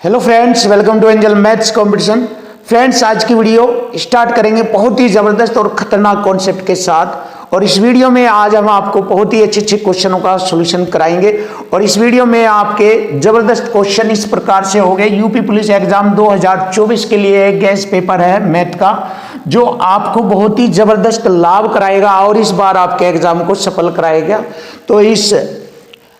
Hello friends, welcome to Angel maths competition. Friends, आज की video start करेंगे बहुत ही ज़बरदस्त और ख़तरनाक कॉन्सेप्ट के साथ। और इस वीडियो में आज हम आपको बहुत ही अच्छे अच्छे क्वेश्चनों का सॉल्यूशन कराएंगे। और इस वीडियो में आपके ज़बरदस्त क्वेश्चन इस प्रकार से होंगे। यूपी पुलिस एग्जाम 2024 के लिए एक गैस पेपर है मैथ का, जो आपको बहुत ही ज़बरदस्त लाभ कराएगा और इस बार आपके एग्जाम को सफल कराएगा। तो इस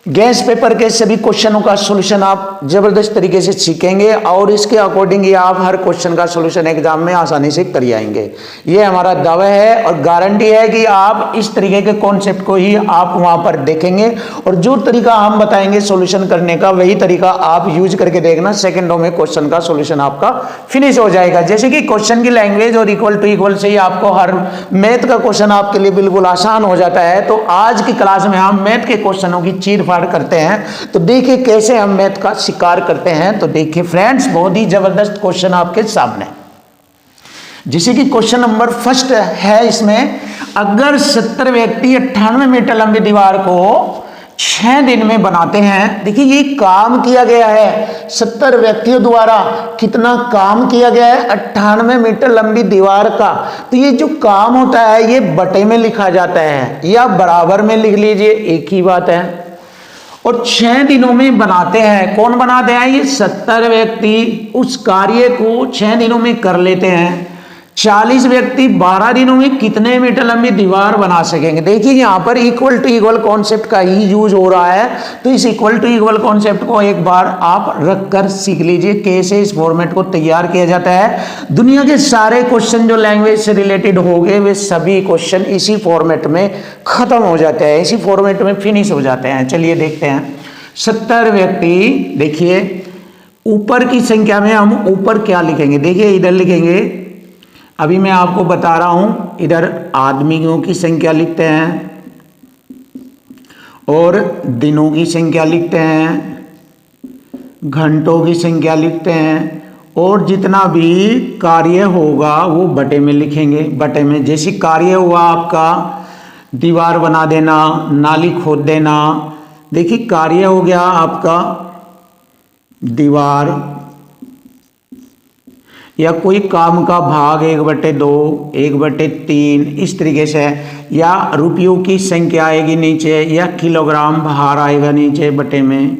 गैस पेपर के सभी क्वेश्चनों का सॉल्यूशन आप जबरदस्त तरीके से सीखेंगे और इसके अकॉर्डिंग ही आप हर क्वेश्चन का सॉल्यूशन एग्जाम में आसानी से कर आएंगे। ये हमारा दावा है और गारंटी है कि आप इस तरीके के कॉन्सेप्ट को ही आप वहां पर देखेंगे और जो तरीका हम बताएंगे सॉल्यूशन करने का, वही तरीका आप यूज करके देखना। सेकंडों में क्वेश्चन का सॉल्यूशन आपका फिनिश हो जाएगा। जैसे कि क्वेश्चन की लैंग्वेज और इक्वल टू इक्वल से ही आपको हर मैथ का क्वेश्चन आपके लिए बिल्कुल आसान हो जाता है। तो आज की क्लास में हम मैथ के क्वेश्चनों की चीर करते हैं। तो देखिए कैसे हम मैथ का शिकार करते हैं। तो देखिए फ्रेंड्स, बहुत ही जबरदस्त क्वेश्चन आपके सामने। जैसे कि क्वेश्चन नंबर फर्स्ट है, इसमें अगर 70 व्यक्ति 98 मीटर लंबी दीवार को 6 दिन में बनाते हैं। देखिए ये काम किया गया है 70 व्यक्तियों द्वारा। कितना काम किया गया है? 98 मीटर लंबी दीवार का। तो ये जो काम होता है ये बटे में लिखा जाता है या बराबर में लिख लीजिए, एक ही बात है। और 6 दिनों में बनाते हैं। कौन बनाते हैं? ये 70 व्यक्ति उस कार्य को 6 दिनों में कर लेते हैं। 40 व्यक्ति 12 दिनों में कितने मीटर लंबी दीवार बना सकेंगे? देखिए यहाँ पर इक्वल टू इक्वल कॉन्सेप्ट का ही यूज हो रहा है। तो इस इक्वल टू इक्वल कॉन्सेप्ट को एक बार आप रखकर सीख लीजिए कैसे इस फॉर्मेट को तैयार किया जाता है। दुनिया के सारे क्वेश्चन जो लैंग्वेज से रिलेटेड हो गए, वे सभी क्वेश्चन इसी फॉर्मेट में खत्म हो जाते हैं, इसी फॉर्मेट में फिनिश हो जाते हैं। चलिए देखते हैं। 70 व्यक्ति, देखिए ऊपर की संख्या में हम ऊपर क्या लिखेंगे? देखिए इधर लिखेंगे, अभी मैं आपको बता रहा हूं, इधर आदमियों की संख्या लिखते हैं और दिनों की संख्या लिखते हैं, घंटों की संख्या लिखते हैं और जितना भी कार्य होगा वो बटे में लिखेंगे। बटे में जैसे कार्य हुआ आपका दीवार बना देना, नाली खोद देना। देखिए कार्य हो गया आपका दीवार या कोई काम का भाग 1/2, 1/3 इस तरीके से, या रुपयों की संख्या आएगी नीचे, या किलोग्राम भार आएगा नीचे बटे में।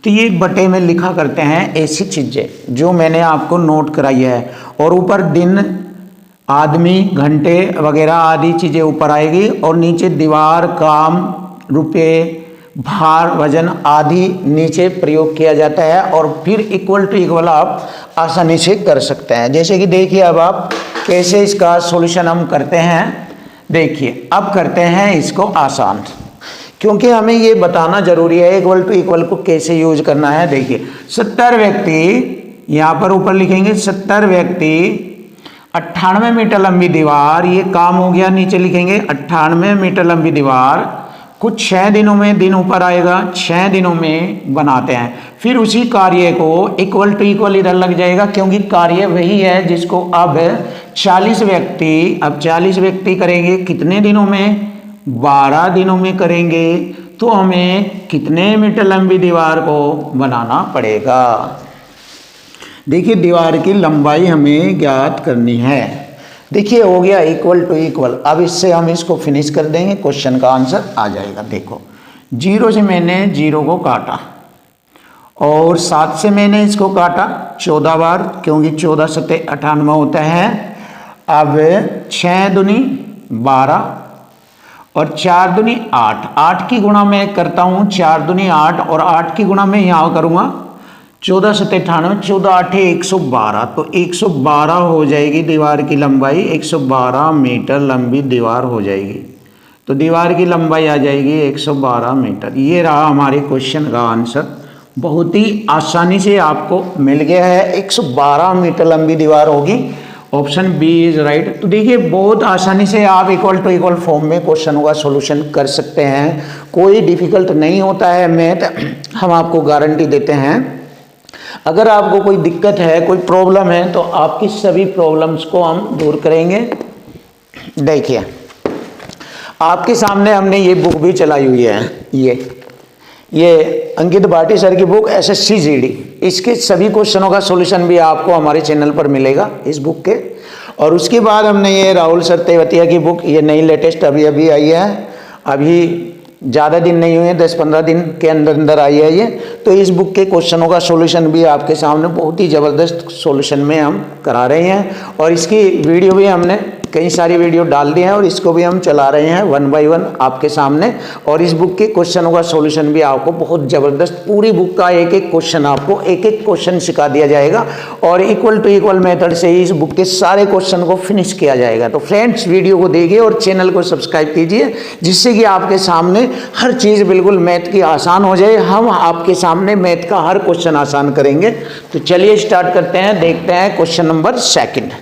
तो ये बटे में लिखा करते हैं ऐसी चीज़ें जो मैंने आपको नोट कराई है। और ऊपर दिन, आदमी, घंटे वगैरह आदि चीज़ें ऊपर आएगी और नीचे दीवार, काम, रुपये, भार, वजन आदि नीचे प्रयोग किया जाता है। और फिर इक्वल टू इक्वल आप आसानी से कर सकते हैं। जैसे कि देखिए अब आप कैसे इसका सॉल्यूशन हम करते हैं। देखिए अब करते हैं इसको आसान, क्योंकि हमें ये बताना जरूरी है इक्वल टू इक्वल को कैसे यूज करना है। देखिए 70 व्यक्ति, यहाँ पर ऊपर लिखेंगे 70 व्यक्ति 98 मीटर लंबी दीवार, ये काम हो गया। नीचे लिखेंगे 98 मीटर लंबी दीवार कुछ 6 दिनों में, दिन ऊपर आएगा, 6 दिनों में बनाते हैं। फिर उसी कार्य को इक्वल टू इक्वल इधर लग जाएगा, क्योंकि कार्य वही है जिसको अब 40 व्यक्ति करेंगे कितने दिनों में? 12 दिनों में करेंगे। तो हमें कितने मीटर लंबी दीवार को बनाना पड़ेगा? देखिए दीवार की लंबाई हमें ज्ञात करनी है। देखिए हो गया इक्वल टू इक्वल। अब इससे हम इसको फिनिश कर देंगे, क्वेश्चन का आंसर आ जाएगा। देखो 0 से मैंने 0 को काटा और 7 से मैंने इसको काटा 14 बार, क्योंकि 14 सत्ते 98 होता है। अब 6 दूनी 12 और 4 दूनी 8, 8 की गुणा मैं करता हूँ, 4 दूनी 8 और 8 की गुणा मैं यहाँ करूँगा 14 सत्ते 98, 14 8 112। तो 112 हो जाएगी दीवार की लंबाई, 112 मीटर लंबी दीवार हो जाएगी। तो दीवार की लंबाई आ जाएगी 112 मीटर। ये रहा हमारे क्वेश्चन का आंसर। बहुत ही आसानी से आपको मिल गया है, 112 मीटर लंबी दीवार होगी। Option B is right. तो देखिए बहुत आसानी से आप इक्वल टू इक्वल फॉर्म में क्वेश्चनों का सॉल्यूशन कर सकते हैं। कोई डिफिकल्ट नहीं होता है मैथ, हम आपको गारंटी देते हैं। अगर आपको कोई दिक्कत है, कोई प्रॉब्लम है, तो आपकी सभी प्रॉब्लम्स को हम दूर करेंगे। देखिए आपके सामने हमने ये बुक भी चलाई हुई है, ये अंकित भाटी सर की बुक SSC GD, इसके सभी क्वेश्चनों का सॉल्यूशन भी आपको हमारे चैनल पर मिलेगा इस बुक के। और उसके बाद हमने ये राहुल सत्यवतिया की बुक, ये नई लेटेस्ट अभी अभी आई है, अभी ज़्यादा दिन नहीं हुए, 10-15 दिन के अंदर अंदर आई है ये। तो इस बुक के क्वेश्चनों का सॉल्यूशन भी आपके सामने बहुत ही ज़बरदस्त सॉल्यूशन में हम करा रहे हैं। और इसकी वीडियो भी हमने कई सारी वीडियो डाल दी हैं और इसको भी हम चला रहे हैं 1 बाय 1 आपके सामने। और इस बुक के क्वेश्चनों का सॉल्यूशन भी आपको बहुत ज़बरदस्त, पूरी बुक का एक एक क्वेश्चन आपको एक एक क्वेश्चन सिखा दिया जाएगा और इक्वल टू इक्वल मेथड से ही इस बुक के सारे क्वेश्चन को फिनिश किया जाएगा। तो फ्रेंड्स, वीडियो को देखिए और चैनल को सब्सक्राइब कीजिए, जिससे कि आपके सामने हर चीज़ बिल्कुल मैथ की आसान हो जाए। हम आपके सामने मैथ का हर क्वेश्चन आसान करेंगे। तो चलिए स्टार्ट करते हैं, देखते हैं क्वेश्चन नंबर 2।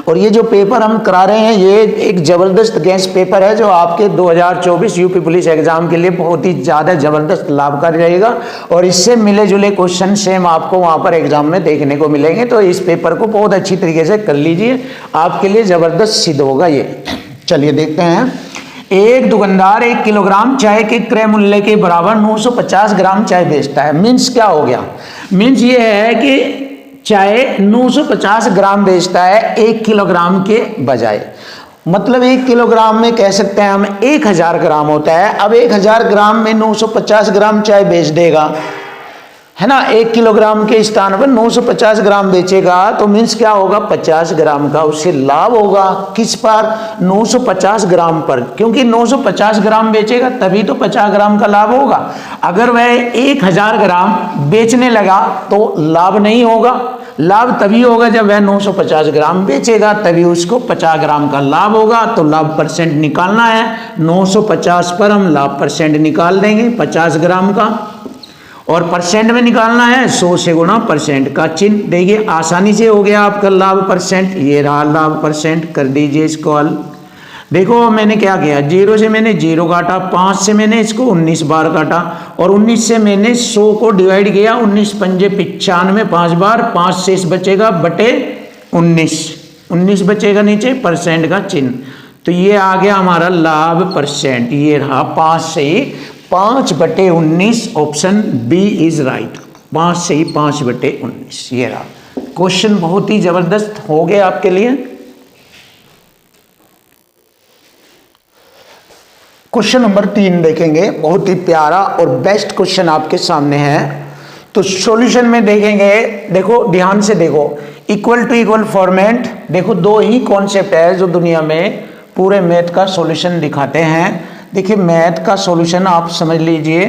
और ये जो पेपर हम करा रहे हैं ये एक ज़बरदस्त गैस पेपर है, जो आपके 2024 यूपी पुलिस एग्जाम के लिए बहुत ही ज़्यादा ज़बरदस्त लाभकारी रहेगा। और इससे मिले जुले क्वेश्चन सेम आपको वहाँ पर एग्जाम में देखने को मिलेंगे। तो इस पेपर को बहुत अच्छी तरीके से कर लीजिए, आपके लिए ज़बरदस्त सिद्ध होगा ये। चलिए देखते हैं। एक दुकानदार 1 किलोग्राम चाय के क्रय मूल्य के बराबर 950 ग्राम चाय बेचता है। मीन्स क्या हो गया? मीन्स ये है कि चाय 950 ग्राम बेचता है 1 किलोग्राम के बजाय। मतलब 1 किलोग्राम में कह सकते हैं हम 1000 ग्राम होता है। अब 1000 ग्राम में 950 ग्राम चाय बेच देगा, है ना। 1 किलोग्राम के स्थान पर 950 ग्राम बेचेगा तो मीन्स क्या होगा? 50 ग्राम का उससे लाभ होगा। किस पर? 950 ग्राम पर, क्योंकि 950 ग्राम बेचेगा तभी तो 50 ग्राम का लाभ होगा। अगर वह 1000 ग्राम बेचने लगा तो लाभ नहीं होगा। लाभ तभी होगा जब वह 950 ग्राम बेचेगा, तभी उसको 50 ग्राम का लाभ होगा। तो लाभ परसेंट निकालना है, 950 पर हम लाभ परसेंट निकाल देंगे 50 ग्राम का। और परसेंट में निकालना है 100 से गुणा परसेंट का चिन्ह। देखिए आसानी से हो गया आपका लाभ परसेंट। ये रहा लाभ परसेंट, कर दीजिए इसको हल। देखो मैंने क्या किया, 0 से मैंने 0 काटा, 5 से मैंने इसको 19 बार काटा और 19 से मैंने 100 को डिवाइड किया। 19 पंजे 95, 5 बार, 5 शेष बचेगा बटे 19 बचेगा नीचे परसेंट का चिन्ह। तो ये आ गया हमारा लाभ परसेंट। ये रहा 5 से ही 5 बटे 19, ऑप्शन बी इज राइट। 5 से ही 5 बटे 19 ये रहा क्वेश्चन। बहुत ही जबरदस्त हो गया आपके लिए। क्वेश्चन नंबर 3 देखेंगे, बहुत ही प्यारा और बेस्ट क्वेश्चन आपके सामने है। तो सॉल्यूशन में देखेंगे, देखो ध्यान से देखो, इक्वल टू इक्वल फॉर्मेट। देखो 2 ही कॉन्सेप्ट है जो दुनिया में पूरे मैथ का सॉल्यूशन दिखाते हैं। देखिए मैथ का सॉल्यूशन आप समझ लीजिए,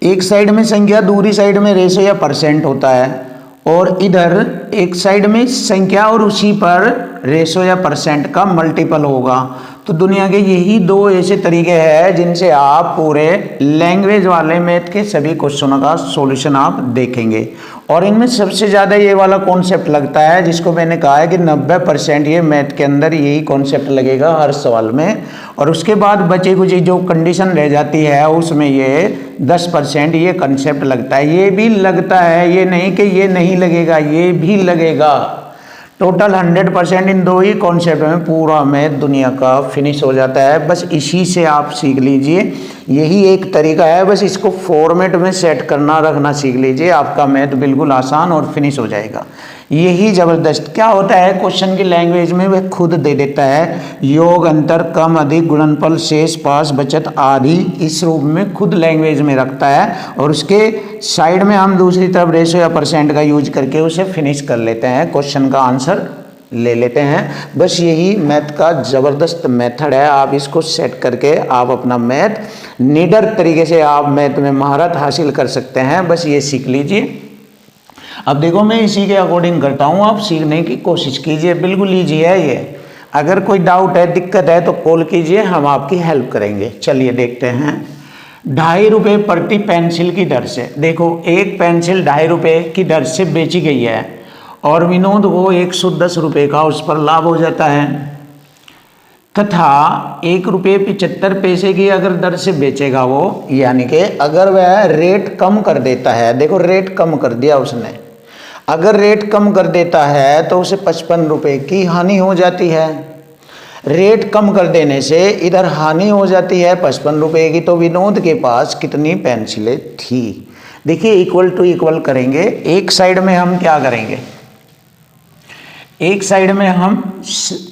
एक साइड में संख्या, दूसरी साइड में रेशो या परसेंट होता है, और इधर एक साइड में संख्या और उसी पर रेशो या परसेंट का मल्टीपल होगा। तो दुनिया के यही 2 ऐसे तरीके हैं जिनसे आप पूरे लैंग्वेज वाले मैथ के सभी क्वेश्चनों का सॉल्यूशन आप देखेंगे। और इनमें सबसे ज़्यादा ये वाला कॉन्सेप्ट लगता है, जिसको मैंने कहा है कि 90% ये मैथ के अंदर यही कॉन्सेप्ट लगेगा हर सवाल में। और उसके बाद बचे कुछ जो कंडीशन रह जाती है उसमें ये 10% ये कंसेप्ट लगता है। ये भी लगता है, ये नहीं कि ये नहीं लगेगा, ये भी लगेगा। टोटल 100% इन 2 ही कॉन्सेप्ट में पूरा मैथ दुनिया का फिनिश हो जाता है। बस इसी से आप सीख लीजिए, यही एक तरीका है, बस इसको फॉर्मेट में सेट करना रखना सीख लीजिए, आपका मैथ बिल्कुल आसान और फिनिश हो जाएगा। यही ज़बरदस्त। क्या होता है क्वेश्चन की लैंग्वेज में, वह खुद दे देता है योग, अंतर, कम, अधिक, गुणनफल, शेष, पास, बचत आदि, इस रूप में खुद लैंग्वेज में रखता है। और उसके साइड में हम दूसरी तरफ रेशो या परसेंट का यूज करके उसे फिनिश कर लेते हैं, क्वेश्चन का आंसर ले लेते हैं। बस यही मैथ का ज़बरदस्त मेथड है। आप इसको सेट करके आप अपना मैथ निडर तरीके से आप मैथ में महारत हासिल कर सकते हैं। बस ये सीख लीजिए। अब देखो मैं इसी के अकॉर्डिंग करता हूँ, आप सीखने की कोशिश कीजिए, बिल्कुल ईजी है ये। अगर कोई डाउट है, दिक्कत है तो कॉल कीजिए, हम आपकी हेल्प करेंगे। चलिए देखते हैं। 2.5 रुपये प्रति पेंसिल की दर से, देखो एक पेंसिल 2.5 रुपये की दर से बेची गई है और विनोद को 110 रुपये का उस पर लाभ हो जाता है, तथा 1 रुपये 75 पैसे की अगर दर से बेचेगा वो, यानी कि अगर वह रेट कम कर देता है, देखो रेट कम कर दिया उसने, अगर रेट कम कर देता है तो उसे 55 रुपये की हानि हो जाती है। रेट कम कर देने से इधर हानि हो जाती है 55 रुपये की। तो विनोद के पास कितनी पेंसिलें थी? देखिए इक्वल टू इक्वल करेंगे। एक साइड में हम क्या करेंगे, एक साइड में हम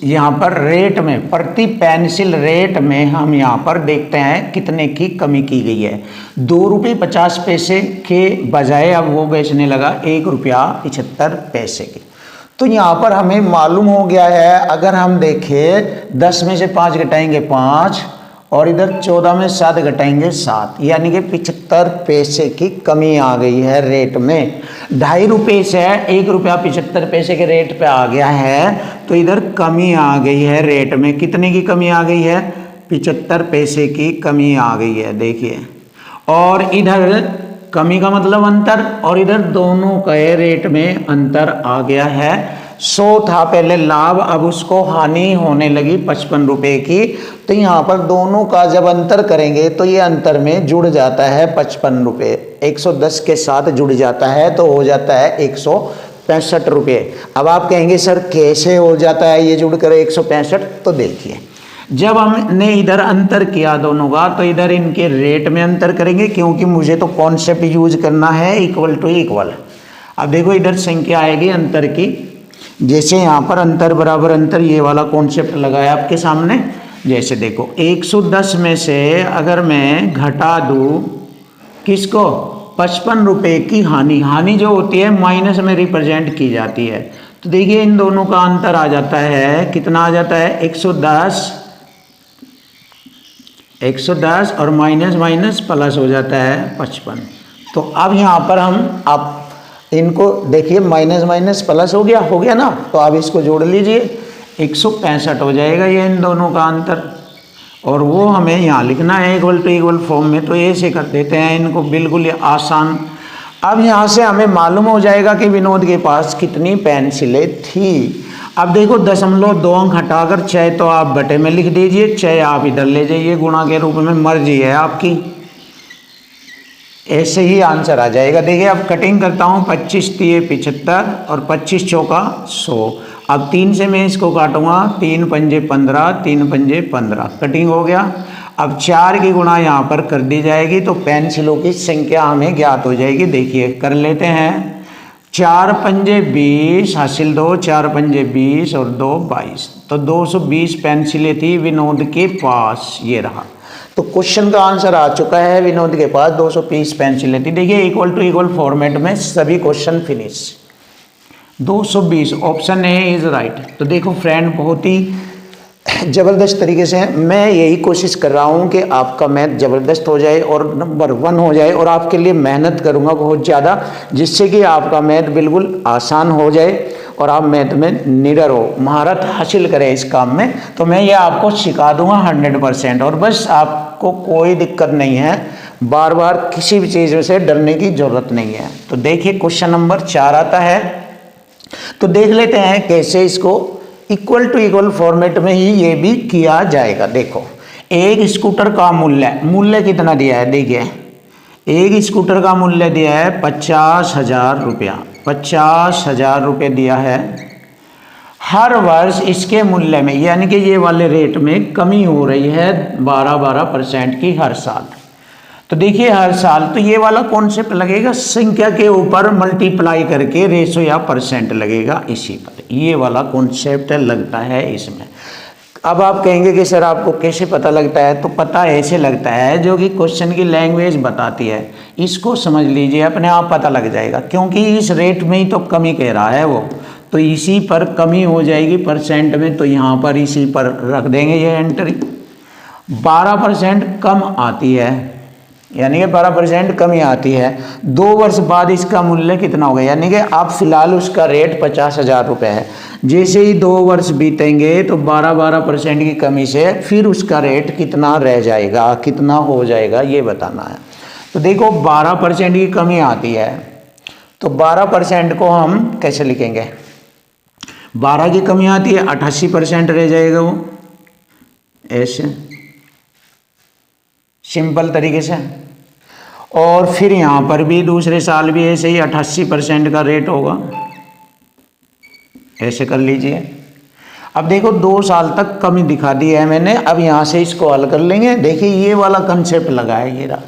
यहाँ पर रेट में, प्रति पेंसिल रेट में हम यहाँ पर देखते हैं कितने की कमी की गई है। 2 रुपये 50 पैसे के बजाय अब वो बेचने लगा 1 रुपया 75 पैसे की। तो यहाँ पर हमें मालूम हो गया है, अगर हम देखें 10 में से 5 घटाएंगे 5 और इधर 14 में 7 घटाएंगे 7, यानी कि 75 पैसे की कमी आ गई है रेट में। 2.5 रुपये से 1 रुपया 75 पैसे के रेट पे आ गया है, तो इधर कमी आ गई है रेट में। कितने की कमी आ गई है? 75 पैसे की कमी आ गई है, देखिए। और इधर कमी का मतलब अंतर, और इधर दोनों के रेट में अंतर आ गया है। 100 था पहले लाभ, अब उसको हानि होने लगी 55 रुपये की। तो यहाँ पर दोनों का जब अंतर करेंगे तो ये अंतर में जुड़ जाता है 55 रुपये, 110 के साथ जुड़ जाता है, तो हो जाता है 165 रुपये। अब आप कहेंगे सर कैसे हो जाता है ये जुड़ कर 165? तो देखिए, जब हमने इधर अंतर किया दोनों का, तो इधर इनके रेट में अंतर करेंगे, क्योंकि मुझे तो कॉन्सेप्ट यूज करना है इक्वल टू इक्वल। अब देखो इधर संख्या आएगी अंतर की, जैसे यहाँ पर अंतर बराबर अंतर, ये वाला कॉन्सेप्ट लगाया आपके सामने। जैसे देखो 110 में से अगर मैं घटा दूँ किसको, 55 रुपये की हानि, हानि जो होती है माइनस में रिप्रेजेंट की जाती है। तो देखिए इन दोनों का अंतर आ जाता है, कितना आ जाता है? 110 और माइनस माइनस प्लस हो जाता है 55। तो अब यहाँ पर हम आप इनको देखिए, माइनस माइनस प्लस हो गया ना, तो अब इसको जोड़ लीजिए, 165 हो जाएगा ये इन दोनों का अंतर। और वो हमें यहाँ लिखना है इक्वल टू इक्वल फॉर्म में, तो ऐसे कर देते हैं इनको, बिल्कुल आसान। अब यहाँ से हमें मालूम हो जाएगा कि विनोद के पास कितनी पेंसिलें थी। अब देखो 0.2 अंक हटाकर 6 तो आप बटे में लिख दीजिए, 6 आप इधर ले जाइए गुणा के रूप में, मर्जी है आपकी, ऐसे ही आंसर आ जाएगा। देखिए अब कटिंग करता हूँ, 25 तिये 75 और 25 चौका 100। अब 3 से मैं इसको काटूंगा, 3 पंजे 15, 3 पंजे 15, कटिंग हो गया। अब 4 की गुणा यहाँ पर कर दी जाएगी, तो पेंसिलों की संख्या हमें ज्ञात हो जाएगी। देखिए कर लेते हैं, 4 पंजे 20 हासिल 2, 4 पंजे 20 और 2 22, तो 220 पेंसिलें थी विनोद के पास, ये रहा। तो क्वेश्चन का आंसर आ चुका है, विनोद के पास 220 पेंसिलें थी। देखिए इक्वल टू इक्वल फॉर्मेट में सभी question finish. 220 option A is right. तो देखो फ्रेंड, बहुत ही ज़बरदस्त तरीके से मैं यही कोशिश कर रहा हूँ कि आपका मैथ ज़बरदस्त हो जाए और नंबर 1 हो जाए, और आपके लिए मेहनत करूँगा बहुत ज़्यादा, जिससे कि आपका मैथ बिल्कुल आसान हो जाए और आप मैथ में निडर हो, महारत हासिल करें इस काम में। तो मैं ये आपको सिखा दूंगा 100%, और बस आपको कोई दिक्कत नहीं है, बार बार किसी भी चीज़ से डरने की ज़रूरत नहीं है। तो देखिए क्वेश्चन नंबर 4 आता है, तो देख लेते हैं कैसे इसको इक्वल टू इक्वल फॉर्मेट में ही ये भी किया जाएगा। देखो एक स्कूटर का मूल्य कितना दिया है? देखिए एक स्कूटर का मूल्य दिया है 50,000 रुपया, 50,000 रुपये दिया है। हर वर्ष इसके मूल्य में, यानी कि ये वाले रेट में कमी हो रही है 12% की हर साल। तो देखिए हर साल, तो ये वाला कॉन्सेप्ट लगेगा संख्या के ऊपर मल्टीप्लाई करके, रेशो या परसेंट लगेगा इसी पर, ये वाला कॉन्सेप्ट लगता है इसमें। अब आप कहेंगे कि सर आपको कैसे पता लगता है? तो पता ऐसे लगता है जो कि क्वेश्चन की लैंग्वेज बताती है, इसको समझ लीजिए, अपने आप पता लग जाएगा, क्योंकि इस रेट में ही तो कमी कह रहा है वो, तो इसी पर कमी हो जाएगी परसेंट में, तो यहाँ पर इसी पर रख देंगे ये एंट्री। 12% कम आती है, यानी कि 12% कमी आती है। 2 वर्ष बाद इसका मूल्य कितना होगा? यानी कि आप फिलहाल उसका रेट 50,000 रुपये है, जैसे ही 2 वर्ष बीतेंगे तो 12% की कमी से फिर उसका रेट कितना रह जाएगा, कितना हो जाएगा, ये बताना है। तो देखो 12% की कमी आती है, तो 12% को हम कैसे लिखेंगे? 12 की कमी आती है, 88% रह जाएगा वो, ऐसे सिंपल तरीके से। और फिर यहाँ पर भी दूसरे साल भी ऐसे ही 88% का रेट होगा, ऐसे कर लीजिए। अब देखो 2 साल तक कमी दिखा दी है मैंने। अब यहाँ से इसको हल कर लेंगे। देखिए ये वाला कंसेप्ट लगा है ये रहा,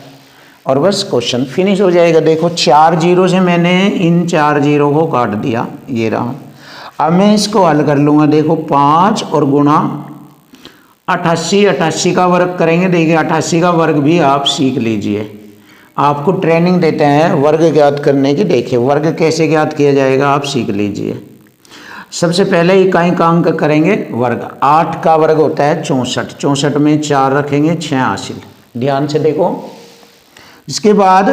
और बस क्वेश्चन फिनिश हो जाएगा। देखो 4 जीरो से मैंने इन 4 जीरो को काट दिया, ये रहा। अब मैं इसको हल कर लूँगा। देखो 5 और गुणा 88, 88 का वर्ग करेंगे। देखिए 88 का वर्ग भी आप सीख लीजिए, आपको ट्रेनिंग देते हैं वर्ग ज्ञात करने की। देखिए वर्ग कैसे ज्ञात किया जाएगा आप सीख लीजिए। सबसे पहले इकाई का अंक करेंगे वर्ग। 8 का वर्ग होता है 64, 64 में 4 रखेंगे 6 हासिल। ध्यान से देखो। इसके बाद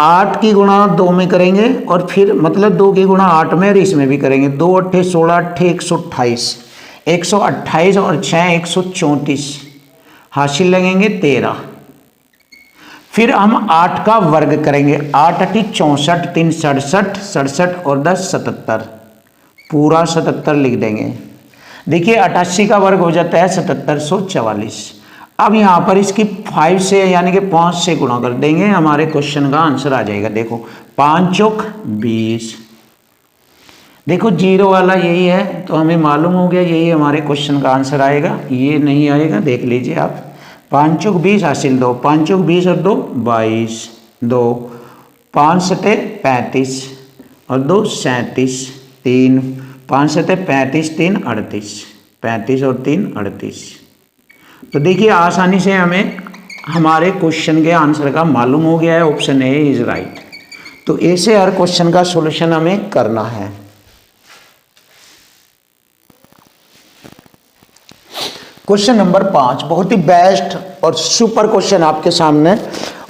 8 की गुणा 2 में करेंगे, और फिर मतलब 2 की गुणा 8 में और इसमें भी करेंगे। 2 अट्ठे 16, अट्ठे 128, 128 और 6 134 हासिल लगेंगे 13। फिर हम 8 का वर्ग करेंगे। 8 अट्ठी 64, 3 67, 67 और 10 77, पूरा 77 लिख देंगे। देखिए 88 का वर्ग हो जाता है 7744। अब यहाँ पर इसकी 5 से यानी कि 5 से गुणा कर देंगे, हमारे क्वेश्चन का आंसर आ जाएगा। देखो 5 चौक 20। देखो जीरो वाला यही है, तो हमें मालूम हो गया यही हमारे क्वेश्चन का आंसर आएगा। ये नहीं आएगा, देख लीजिए आप। 5 चौक 20 हासिल 2, 5 चौक 20 और 2 22, 2 5 सते 35 और 2 37, 3 5 सते 35, 3 38, 35 और 3 38। तो देखिए आसानी से हमें हमारे क्वेश्चन के आंसर का मालूम हो गया है। Option A is right. तो ऐसे हर क्वेश्चन का सॉल्यूशन हमें करना है। क्वेश्चन नंबर 5 बहुत ही बेस्ट और सुपर क्वेश्चन आपके सामने,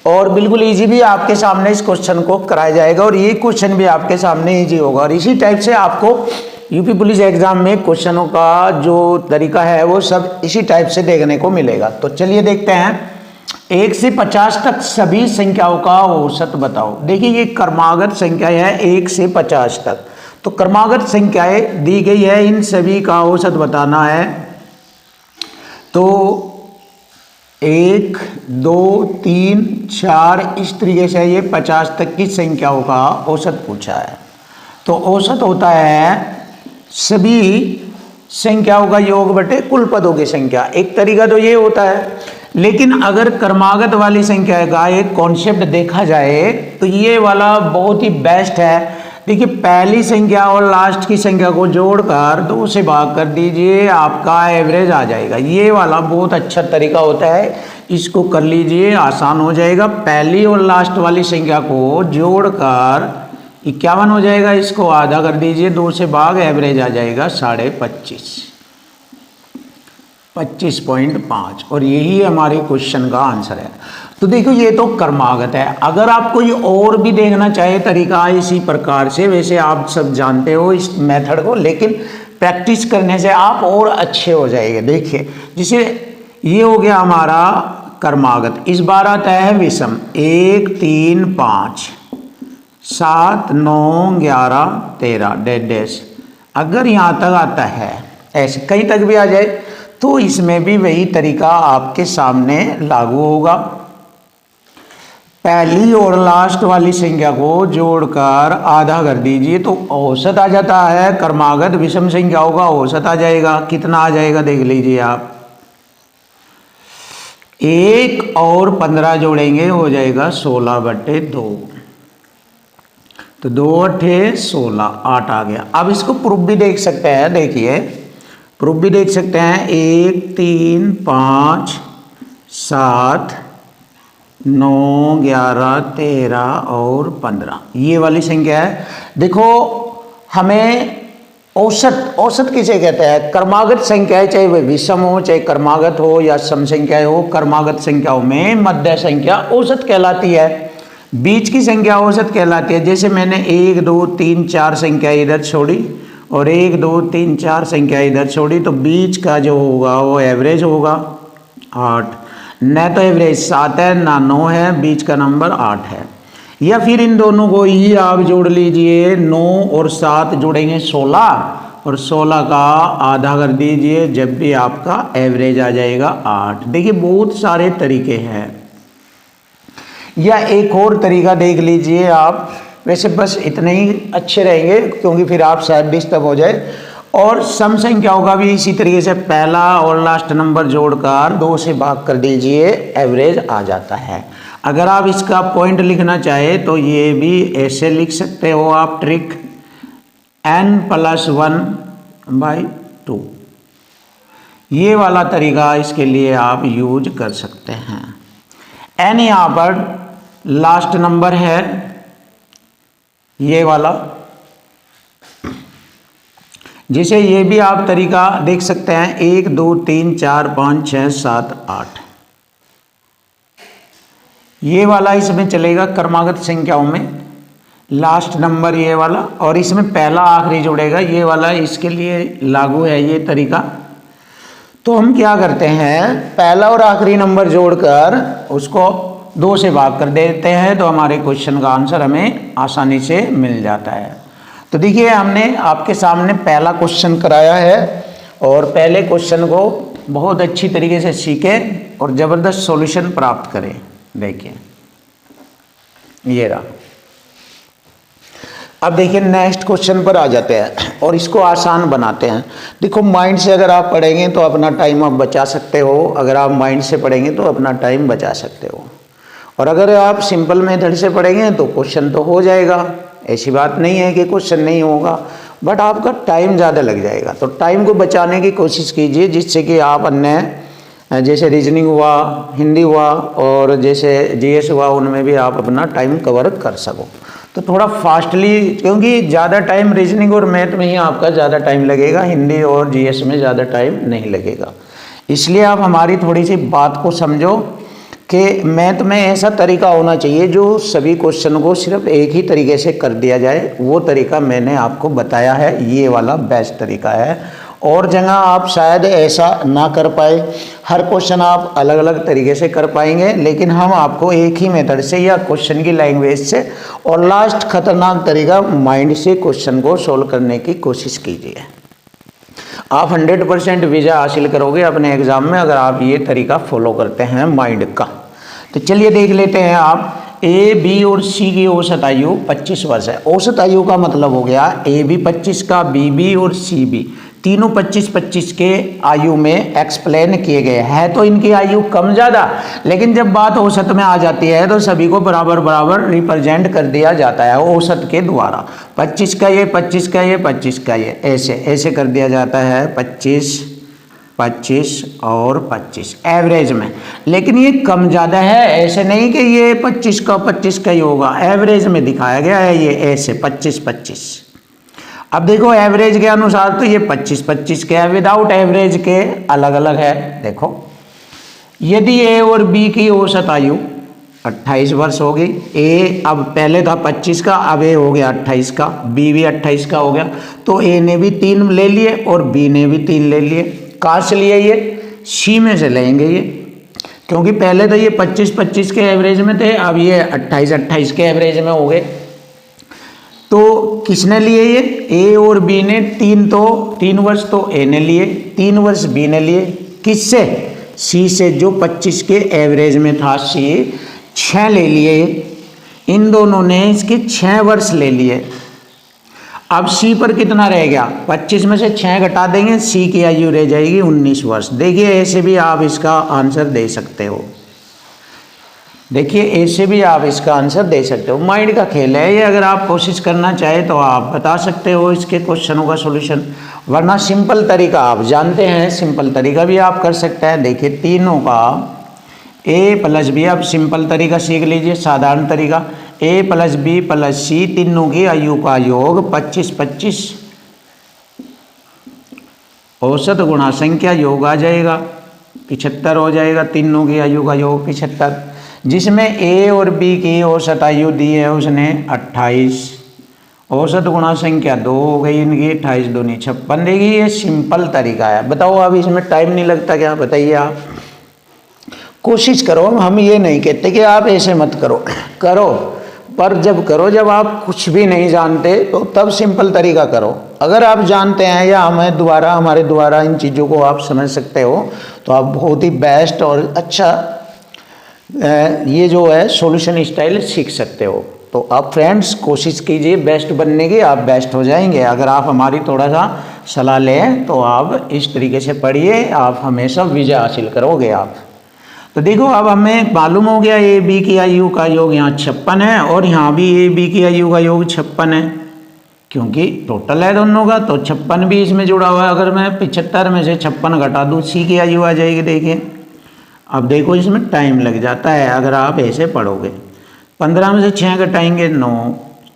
और बिल्कुल इजी भी आपके सामने इस क्वेश्चन को कराया जाएगा, और ये क्वेश्चन भी आपके सामने इजी होगा। और इसी टाइप से आपको यूपी पुलिस एग्जाम में क्वेश्चनों का जो तरीका है वो सब इसी टाइप से देखने को मिलेगा। तो चलिए देखते हैं। 1 से 50 तक सभी संख्याओं का औसत बताओ। देखिए ये क्रमागत संख्या है 1 से 50 तक, तो क्रमागत संख्याएं दी गई है, इन सभी का औसत बताना है। तो 1 2 3 4 इस तरीके से ये 50 तक की संख्याओं का औसत पूछा है। तो औसत होता है सभी संख्याओं का योग बटे कुल पदों की संख्या। एक तरीका तो ये होता है, लेकिन अगर क्रमागत वाली संख्या का एक कॉन्सेप्ट देखा जाए तो ये वाला बहुत ही बेस्ट है। देखिए पहली संख्या और लास्ट की संख्या को जोड़कर 2 से भाग कर दीजिए, आपका एवरेज आ जाएगा। ये वाला बहुत अच्छा तरीका होता है, इसको कर लीजिए, आसान हो जाएगा। पहली और लास्ट वाली संख्या को जोड़कर 51 हो जाएगा, इसको आधा कर दीजिए, 2 से भाग, एवरेज आ जाएगा 25.5, 25.5, और यही हमारे क्वेश्चन का आंसर है। तो देखो ये तो क्रमागत है। अगर आप कोई और भी देखना चाहे तरीका इसी प्रकार से, वैसे आप सब जानते हो इस मेथड को, लेकिन प्रैक्टिस करने से आप और अच्छे हो जाएंगे। देखिए जैसे ये हो गया हमारा क्रमागत। इस बार आता है विषम, 1 3 5 7 9 11 13 डैश डैश। अगर यहाँ तक आता है, ऐसे कहीं तक भी आ जाए, तो इसमें भी वही तरीका आपके सामने लागू होगा। पहली और लास्ट वाली संख्या को जोड़कर आधा कर दीजिए तो औसत आ जाता है। क्रमागत विषम संख्याओं का औसत आ जाएगा। कितना आ जाएगा देख लीजिए आप। 1 और 15 जोड़ेंगे हो जाएगा 16/2, तो 2 अट्ठे 16, 8 आ गया। अब इसको प्रूफ भी देख सकते हैं। देखिए प्रूफ भी देख सकते हैं। 1 3 5 7 9 11 13 और 15 ये वाली संख्या है। देखो हमें औसत किसे कहते हैं? क्रमागत संख्याएं, चाहे वह विषम हो चाहे क्रमागत हो या सम संख्याएं हो, क्रमागत संख्याओं में मध्य संख्या औसत कहलाती है, बीच की संख्या औसत कहलाती है। जैसे मैंने 1 2 3 4 संख्या इधर छोड़ी और 1 2 3 4 संख्या इधर छोड़ी, तो बीच का जो होगा वो एवरेज होगा 8। न तो एवरेज 7 है ना 9 है, बीच का नंबर 8 है। या फिर इन दोनों को ही आप जोड़ लीजिए, 9 और 7 जोड़ेंगे 16 और 16 का आधा कर दीजिए, जब भी आपका एवरेज आ जाएगा 8। देखिए बहुत सारे तरीके हैं। या एक और तरीका देख लीजिए आप, वैसे बस इतने ही अच्छे रहेंगे क्योंकि फिर आप शायद डिस्टर्ब हो जाए। और सम संख्याओं का भी इसी तरीके से पहला और लास्ट नंबर जोड़कर 2 से भाग कर दीजिए, एवरेज आ जाता है। अगर आप इसका पॉइंट लिखना चाहे तो ये भी ऐसे लिख सकते हो आप, ट्रिक n+1/2, ये वाला तरीका इसके लिए आप यूज कर सकते हैं। n यहाँ पर लास्ट नंबर है, ये वाला, जिसे ये भी आप तरीका देख सकते हैं 1 2 3 4 5 6 7 8, ये वाला इसमें चलेगा क्रमागत संख्याओं में, लास्ट नंबर ये वाला, और इसमें पहला आखिरी जुड़ेगा, ये वाला इसके लिए लागू है ये तरीका। तो हम क्या करते हैं, पहला और आखिरी नंबर जोड़कर उसको 2 से भाग कर देते हैं, तो हमारे क्वेश्चन का आंसर हमें आसानी से मिल जाता है। तो देखिए हमने आपके सामने पहला क्वेश्चन कराया है, और पहले क्वेश्चन को बहुत अच्छी तरीके से सीखें और ज़बरदस्त सॉल्यूशन प्राप्त करें। देखिए ये रहा। अब देखिए नेक्स्ट क्वेश्चन पर आ जाते हैं और इसको आसान बनाते हैं। देखो माइंड से अगर आप पढ़ेंगे तो अपना टाइम आप बचा सकते हो, अगर आप माइंड से पढ़ेंगे तो अपना टाइम बचा सकते हो, और अगर आप सिंपल मेथड से पढ़ेंगे तो क्वेश्चन तो हो जाएगा, ऐसी बात नहीं है कि क्वेश्चन नहीं होगा, बट आपका टाइम ज़्यादा लग जाएगा। तो टाइम को बचाने की कोशिश कीजिए, जिससे कि आप अन्य जैसे रीजनिंग हुआ, हिंदी हुआ और जैसे जीएस हुआ, उनमें भी आप अपना टाइम कवर कर सको। तो थोड़ा फास्टली, क्योंकि ज़्यादा टाइम रीजनिंग और मैथ में ही आपका ज़्यादा टाइम लगेगा, हिंदी और जीएस में ज़्यादा टाइम नहीं लगेगा। इसलिए आप हमारी थोड़ी सी बात को समझो कि मैथ में ऐसा तरीका होना चाहिए जो सभी क्वेश्चन को सिर्फ एक ही तरीके से कर दिया जाए। वो तरीका मैंने आपको बताया है, ये वाला बेस्ट तरीका है। और जगह आप शायद ऐसा ना कर पाए, हर क्वेश्चन आप अलग अलग तरीके से कर पाएंगे, लेकिन हम आपको एक ही मेथड से या क्वेश्चन की लैंग्वेज से और लास्ट खतरनाक तरीका माइंड से क्वेश्चन को सोल्व करने की कोशिश कीजिए। आप 100% विजय हासिल करोगे अपने एग्जाम में अगर आप ये तरीका फॉलो करते हैं माइंड का। तो चलिए देख लेते हैं आप। ए, बी और सी की औसत आयु 25 वर्ष है। औसत आयु का मतलब हो गया ए भी 25 का, बी भी और सी भी, तीनों 25-25 के आयु में एक्सप्लेन किए गए हैं। तो इनकी आयु कम ज़्यादा, लेकिन जब बात औसत में आ जाती है तो सभी को बराबर बराबर रिप्रेजेंट कर दिया जाता है औसत के द्वारा। 25 का ये, 25 का ये, 25 का ये, ऐसे ऐसे कर दिया जाता है, 25, 25 और 25 एवरेज में। लेकिन ये कम ज़्यादा है, ऐसे नहीं कि ये 25 का 25 का ही होगा, एवरेज में दिखाया गया है ये ऐसे 25-25। अब देखो एवरेज के अनुसार तो ये 25-25 के है, विदाउट एवरेज के अलग अलग है। देखो यदि ए और बी की औसत आयु 28 वर्ष होगी, ए अब पहले था 25 का, अब ए हो गया 28 का, बी भी 28 का हो गया, तो ए ने भी 3 ले लिए और बी ने भी 3 ले लिए। कहाँ से लिए ये? सी में से लेंगे ये, क्योंकि पहले तो ये 25-25 के एवरेज में थे, अब ये 28-28 के एवरेज में हो गए। तो किसने लिए ये? ए और बी ने 3 वर्ष तो ए ने लिए, 3 वर्ष बी ने लिए। किससे? सी से, जो 25 के एवरेज में था सी, 6 ले लिए। इन दोनों ने इसके 6 वर्ष ले लिए। अब सी पर कितना रह गया? 25 में से 6 घटा देंगे, सी की आयु रह जाएगी 19 वर्ष। देखिए ऐसे भी आप इसका आंसर दे सकते हो, देखिए ऐसे भी आप इसका आंसर दे सकते हो। माइंड का खेल है ये, अगर आप कोशिश करना चाहे तो आप बता सकते हो इसके क्वेश्चनों का सॉल्यूशन, वरना सिंपल तरीका आप जानते हैं, सिंपल तरीका भी आप कर सकते हैं। देखिए तीनों का ए प्लस बी, अब सिंपल तरीका सीख लीजिए, साधारण तरीका। ए प्लस बी प्लस सी, तीनों की आयु का योग 25-25, औसत गुणा संख्या योग आ जाएगा 75 हो जाएगा, तीनों की आयु का योग 75, जिसमें ए और बी की औसत आयु दी है उसने 28, औसत गुणा संख्या 2 हो गई इनकी, 28 दूनी 56। देखिए ये सिंपल तरीका है। बताओ अब इसमें टाइम नहीं लगता क्या? बताइए आप, कोशिश करो। हम ये नहीं कहते कि आप ऐसे मत करो, करो, पर जब करो, जब आप कुछ भी नहीं जानते तो तब सिंपल तरीका करो। अगर आप जानते हैं या हमारे द्वारा इन चीज़ों को आप समझ सकते हो तो आप बहुत ही बेस्ट और अच्छा ये जो है सॉल्यूशन स्टाइल सीख सकते हो। तो आप फ्रेंड्स कोशिश कीजिए बेस्ट बनने की, आप बेस्ट हो जाएंगे अगर आप हमारी थोड़ा सा सलाह लें तो आप इस तरीके से पढ़िए, आप हमेशा विजय हासिल करोगे आप। तो देखो अब हमें मालूम हो गया ए बी की आयु का योग यहाँ 56 है और यहाँ भी ए बी की आयु का योग 56 है, क्योंकि टोटल है दोनों का, तो 56 भी इसमें जुड़ा हुआ है। अगर मैं 75 में से 56 घटा दूँ, सी की आयु आ जाएगी। देखिए अब देखो इसमें टाइम लग जाता है अगर आप ऐसे पढ़ोगे। 15 में से 6 घटाएंगे 9,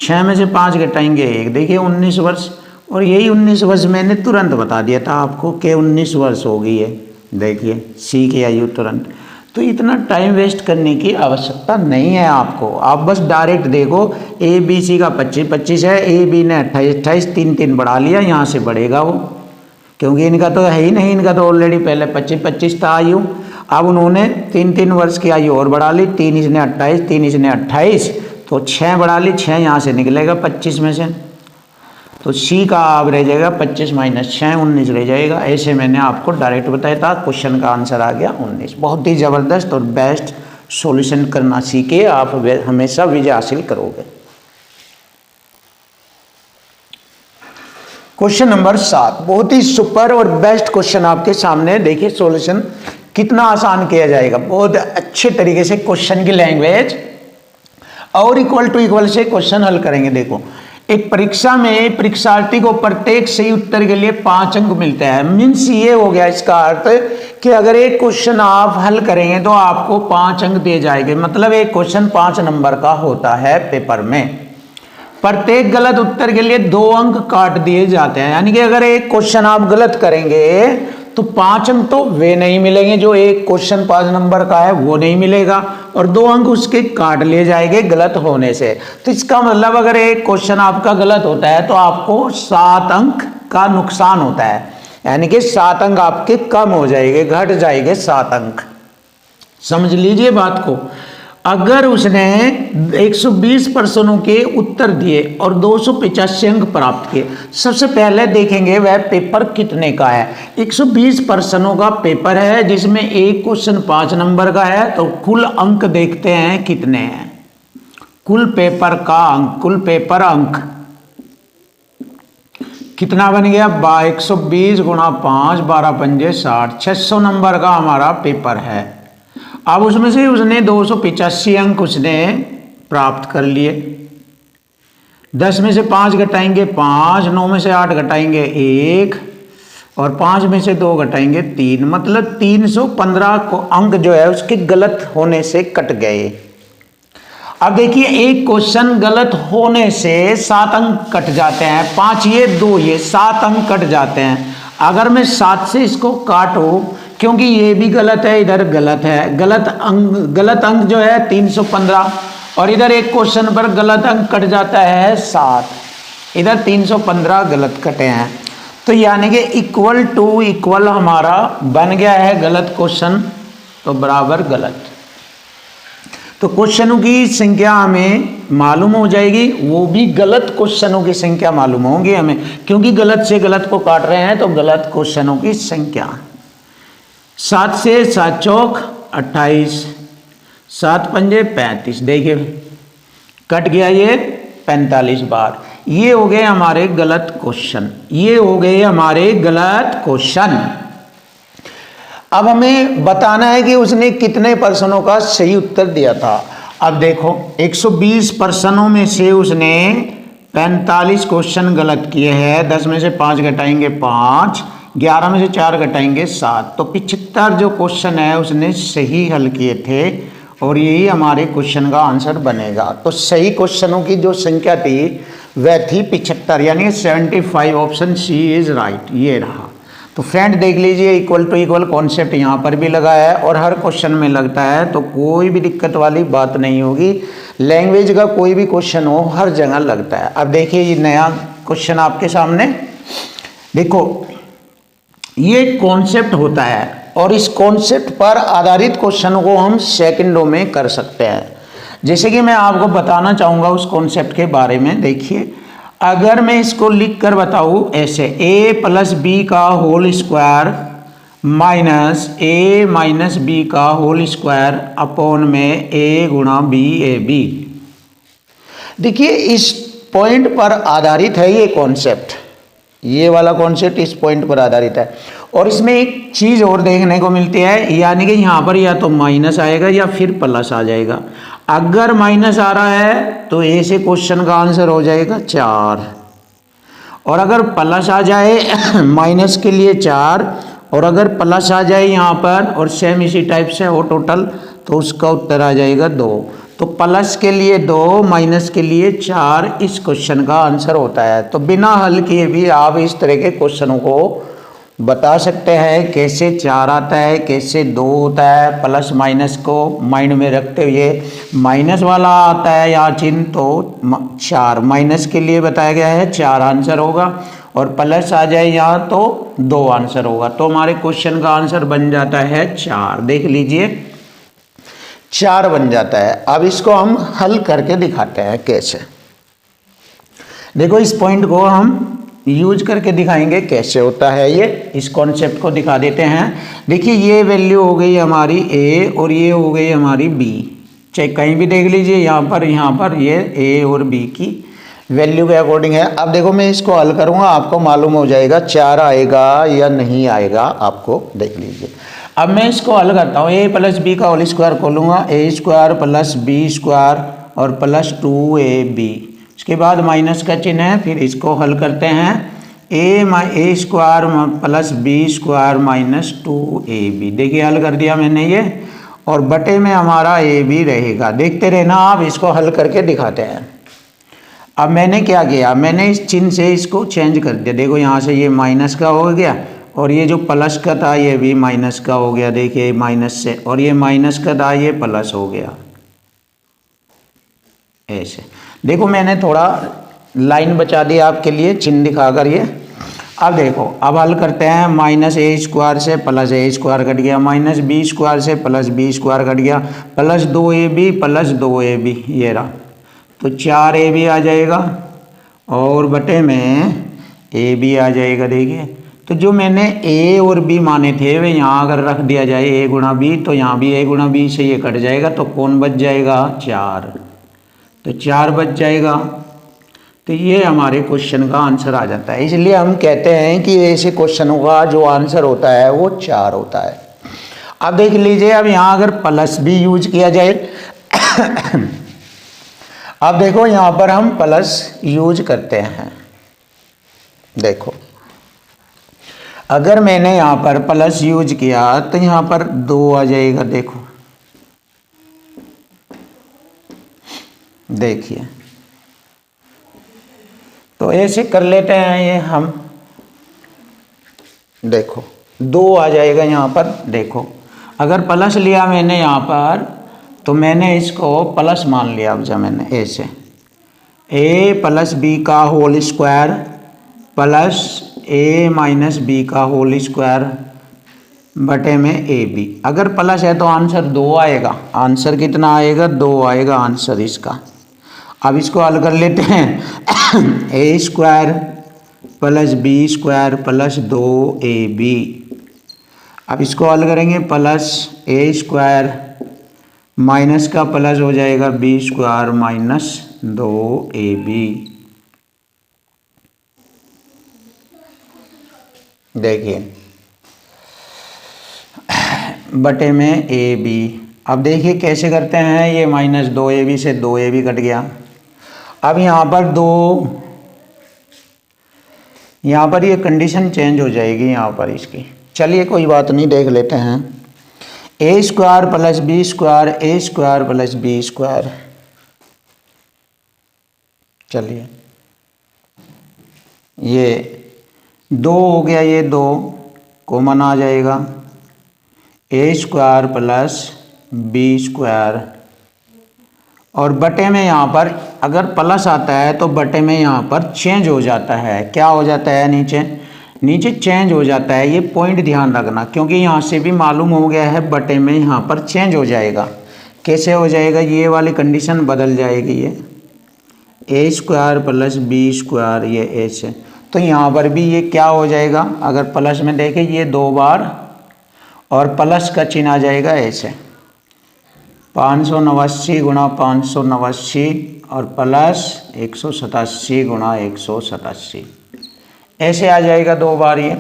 6 में से 5 घटाएंगे 1, देखिए 19 वर्ष। और यही 19 वर्ष मैंने तुरंत बता दिया था आपको कि 19 वर्ष हो गई है। देखिए सी की आयु तुरंत। तो इतना टाइम वेस्ट करने की आवश्यकता नहीं है आपको, आप बस डायरेक्ट देखो। ए बी सी का 25 है, ए बी ने 28 3 बढ़ा लिया, यहाँ से बढ़ेगा वो, क्योंकि इनका तो है ही नहीं, इनका तो ऑलरेडी पहले 25 था आयु। अब उन्होंने 3 वर्ष की आयु और बढ़ा ली, 3 इसने 28, 3 इसने 28, तो 6 बढ़ा ली, 6 यहाँ से निकलेगा 25 में से, तो सी का अब रह जाएगा 25 - 6 19 रह जाएगा। ऐसे मैंने आपको डायरेक्ट बताया था, क्वेश्चन का आंसर आ गया 19। बहुत ही ज़बरदस्त और बेस्ट सॉल्यूशन करना सीखे, आप हमेशा विजय हासिल करोगे। क्वेश्चन नंबर 7 बहुत ही सुपर और बेस्ट क्वेश्चन आपके सामने। देखिए सॉल्यूशन कितना आसान किया जाएगा, बहुत अच्छे तरीके से क्वेश्चन की लैंग्वेज और इक्वल टू इक्वल से क्वेश्चन हल करेंगे। देखो एक परीक्षा में परीक्षार्थी को प्रत्येक सही उत्तर के लिए 5 अंक मिलते हैं। मीन्स ये हो गया इसका अर्थ कि अगर एक क्वेश्चन आप हल करेंगे तो आपको 5 अंक दिए जाएंगे। मतलब एक क्वेश्चन 5 नंबर का होता है पेपर में। प्रत्येक गलत उत्तर के लिए 2 अंक काट दिए जाते हैं, यानी कि अगर एक क्वेश्चन आप गलत करेंगे तो 5 अंक तो वे नहीं मिलेंगे, जो एक क्वेश्चन 5 नंबर का है वो नहीं मिलेगा, और 2 अंक उसके काट लिए जाएंगे गलत होने से। तो इसका मतलब अगर एक क्वेश्चन आपका गलत होता है तो आपको 7 अंक का नुकसान होता है, यानी कि 7 अंक आपके कम हो जाएंगे, घट जाएंगे 7 अंक। समझ लीजिए बात को। अगर उसने 120 प्रश्नों के उत्तर दिए और 285 अंक प्राप्त किए, सबसे पहले देखेंगे वह पेपर कितने का है। 120 प्रश्नों का पेपर है जिसमें एक क्वेश्चन 5 नंबर का है, तो कुल अंक देखते हैं कितने हैं। कुल पेपर का अंक, कुल पेपर अंक कितना बन गया, 120 × 5 12 पंजे 60, 600 नंबर का हमारा पेपर है। अब उसमें से उसने 285 अंक उसने प्राप्त कर लिए। 10 में से 5 घटाएंगे 5, 9 में से 8 घटाएंगे 1 और 5 में से 2 घटाएंगे 3, मतलब 315 को अंक जो है उसके गलत होने से कट गए। अब देखिए एक क्वेश्चन गलत होने से 7 अंक कट जाते हैं, 5 ये 2 ये 7 अंक कट जाते हैं। अगर मैं 7 से इसको काटूं, क्योंकि ये भी गलत है इधर गलत है, गलत अंक जो है 315, और इधर एक क्वेश्चन पर गलत अंक कट जाता है 7, इधर 315 गलत कटे हैं। तो यानी कि इक्वल टू इक्वल हमारा बन गया है गलत क्वेश्चन, तो बराबर गलत। तो क्वेश्चनों की संख्या हमें मालूम हो जाएगी, वो भी गलत क्वेश्चनों की संख्या मालूम होगी हमें, क्योंकि गलत से गलत को काट रहे हैं, तो गलत क्वेश्चनों की संख्या। 7 से 7 चौक 28, 7 पंजे 35, देखिए कट गया ये 45 बार। ये हो गए हमारे गलत क्वेश्चन, ये हो गए हमारे गलत क्वेश्चन। अब हमें बताना है कि उसने कितने प्रश्नों का सही उत्तर दिया था। अब देखो 120 प्रश्नों में से उसने 45 क्वेश्चन गलत किए हैं। 10 में से 5 घटाएंगे 5, 11 में से 4 घटाएंगे 7, तो 75 जो क्वेश्चन है उसने सही हल किए थे, और यही हमारे क्वेश्चन का आंसर बनेगा। तो सही क्वेश्चनों की जो संख्या थी वह थी 75, यानी 75। ऑप्शन सी इज राइट, ये रहा। तो फ्रेंड देख लीजिए इक्वल टू इक्वल कॉन्सेप्ट यहाँ पर भी लगा है और हर क्वेश्चन में लगता है, तो कोई भी दिक्कत वाली बात नहीं होगी। लैंग्वेज का कोई भी क्वेश्चन हो हर जगह लगता है। अब देखिए ये नया क्वेश्चन आपके सामने, देखो ये कॉन्सेप्ट होता है और इस कॉन्सेप्ट पर आधारित क्वेश्चन को हम सेकंडों में कर सकते हैं। जैसे कि मैं आपको बताना चाहूँगा उस कॉन्सेप्ट के बारे में। देखिए अगर मैं इसको लिख कर बताऊँ ऐसे, a + b का whole square minus a - b का होल स्क्वायर अपॉन में a × b ab। देखिए इस पॉइंट पर आधारित है ये कॉन्सेप्ट। ये वाला कॉन्सेप्ट इस पॉइंट पर आधारित है। और इसमें एक चीज़ और देखने को मिलती है, यानी कि यहाँ पर या तो माइनस आएगा या फिर प्लस आ जाएगा। अगर माइनस आ रहा है तो ए से क्वेश्चन का आंसर हो जाएगा 4, और अगर प्लस आ जाए माइनस के लिए 4, और अगर प्लस आ जाए यहाँ पर और सेम इसी टाइप से हो टोटल, तो उसका उत्तर आ जाएगा 2। तो प्लस के लिए 2, माइनस के लिए 4 इस क्वेश्चन का आंसर होता है। तो बिना हल किए भी आप इस तरह के क्वेश्चनों को बता सकते हैं, कैसे 4 आता है, कैसे 2 होता है। प्लस माइनस को माइंड में रखते हुए माइनस वाला आता है या चिन्ह तो 4 माइनस के लिए बताया गया है, 4 आंसर होगा, और प्लस आ जाए यहाँ तो 2 आंसर होगा। तो हमारे क्वेश्चन का आंसर बन जाता है 4। देख लीजिए 4 बन जाता है। अब इसको हम हल करके दिखाते हैं कैसे। देखो इस पॉइंट को हम यूज करके दिखाएंगे कैसे होता है ये, इस कॉन्सेप्ट को दिखा देते हैं। देखिए ये वैल्यू हो गई हमारी ए और ये हो गई हमारी बी, चाहे कहीं भी देख लीजिए, यहाँ पर ये ए और बी की वैल्यू के अकॉर्डिंग है। अब देखो मैं इसको हल करूँगा, आपको मालूम हो जाएगा 4 आएगा या नहीं आएगा, आपको देख लीजिए। अब मैं इसको हल करता हूँ, ए प्लस बी का होल स्क्वायर खोलूँगा, ए स्क्वायर प्लस बी स्क्वायर और प्लस 2ab, उसके बाद माइनस का चिन्ह है, फिर इसको हल करते हैं। A square plus B square minus 2ab, देखिए हल कर दिया मैंने ये, और बटे में हमारा ए बी रहेगा। देखते रहना आप, इसको हल करके दिखाते हैं। अब मैंने क्या किया, मैंने इस चिन्ह से इसको चेंज कर दिया। देखो यहाँ से ये माइनस का हो गया, और ये जो प्लस का था ये भी माइनस का हो गया, देखिए माइनस से, और ये माइनस का था ये प्लस हो गया ऐसे। देखो मैंने थोड़ा लाइन बचा दी आपके लिए चिन्ह दिखाकर ये। अब देखो अब हल करते हैं, माइनस ए स्क्वायर से प्लस ए स्क्वायर कट गया, माइनस बी स्क्वायर से प्लस बी स्क्वायर कट गया, प्लस 2ab प्लस 2ab, ये रहा, तो 4ab आ जाएगा, और बटे में ए बी आ जाएगा। देखिए तो जो मैंने ए और बी माने थे वे यहाँ अगर रख दिया जाए ए गुणा बी, तो यहाँ भी ए गुणा बी से ये कट जाएगा, तो कौन बच जाएगा 4, तो 4 बच जाएगा। तो ये हमारे क्वेश्चन का आंसर आ जाता है। इसलिए हम कहते हैं कि ऐसे क्वेश्चनों का जो आंसर होता है वो 4 होता है। अब देख लीजिए, अब यहाँ अगर प्लस भी यूज किया जाए अब देखो यहाँ पर हम प्लस यूज करते हैं। देखो अगर मैंने यहाँ पर प्लस यूज किया तो यहाँ पर 2 आ जाएगा। देखो देखिए, तो ऐसे कर लेते हैं ये हम। देखो 2 आ जाएगा यहाँ पर। देखो अगर प्लस लिया मैंने यहाँ पर, तो मैंने इसको प्लस मान लिया। अब जब मैंने ऐसे ए प्लस बी का होल स्क्वायर प्लस ए माइनस बी का होल स्क्वायर बटे में ए बी, अगर प्लस है तो आंसर 2 आएगा। आंसर कितना आएगा? 2 आएगा आंसर इसका। अब इसको हल कर लेते हैं। A square plus B square plus 2ab, अब इसको हल करेंगे, प्लस ए स्क्वायर माइनस का प्लस हो जाएगा बी स्क्वायर माइनस 2ab। देखिए बटे में ए बी। अब देखिए कैसे करते हैं, ये माइनस 2ab से 2ab कट गया। अब यहाँ पर 2, यहाँ पर ये कंडीशन चेंज हो जाएगी यहाँ पर इसकी। चलिए कोई बात नहीं, देख लेते हैं। A square plus B square, A square plus B square, चलिए ये 2 हो गया, ये 2 कॉमन आ जाएगा। ए स्क्वायर प्लस बी स्क्वायर, और बटे में यहाँ पर अगर प्लस आता है तो बटे में यहाँ पर चेंज हो जाता है। क्या हो जाता है? नीचे चेंज हो जाता है। ये पॉइंट ध्यान रखना, क्योंकि यहाँ से भी मालूम हो गया है बटे में यहाँ पर चेंज हो जाएगा। कैसे हो जाएगा? ये वाली कंडीशन बदल जाएगी। ये ए स्क्वायर प्लस बी स्क्वायर, ये ए से, तो यहाँ पर भी ये क्या हो जाएगा? अगर प्लस में देखें ये 2 बार, और प्लस का चिन्ह आ जाएगा ऐसे, 589 गुणा 589 और प्लस 187 गुणा 187, ऐसे आ जाएगा 2 बार ये,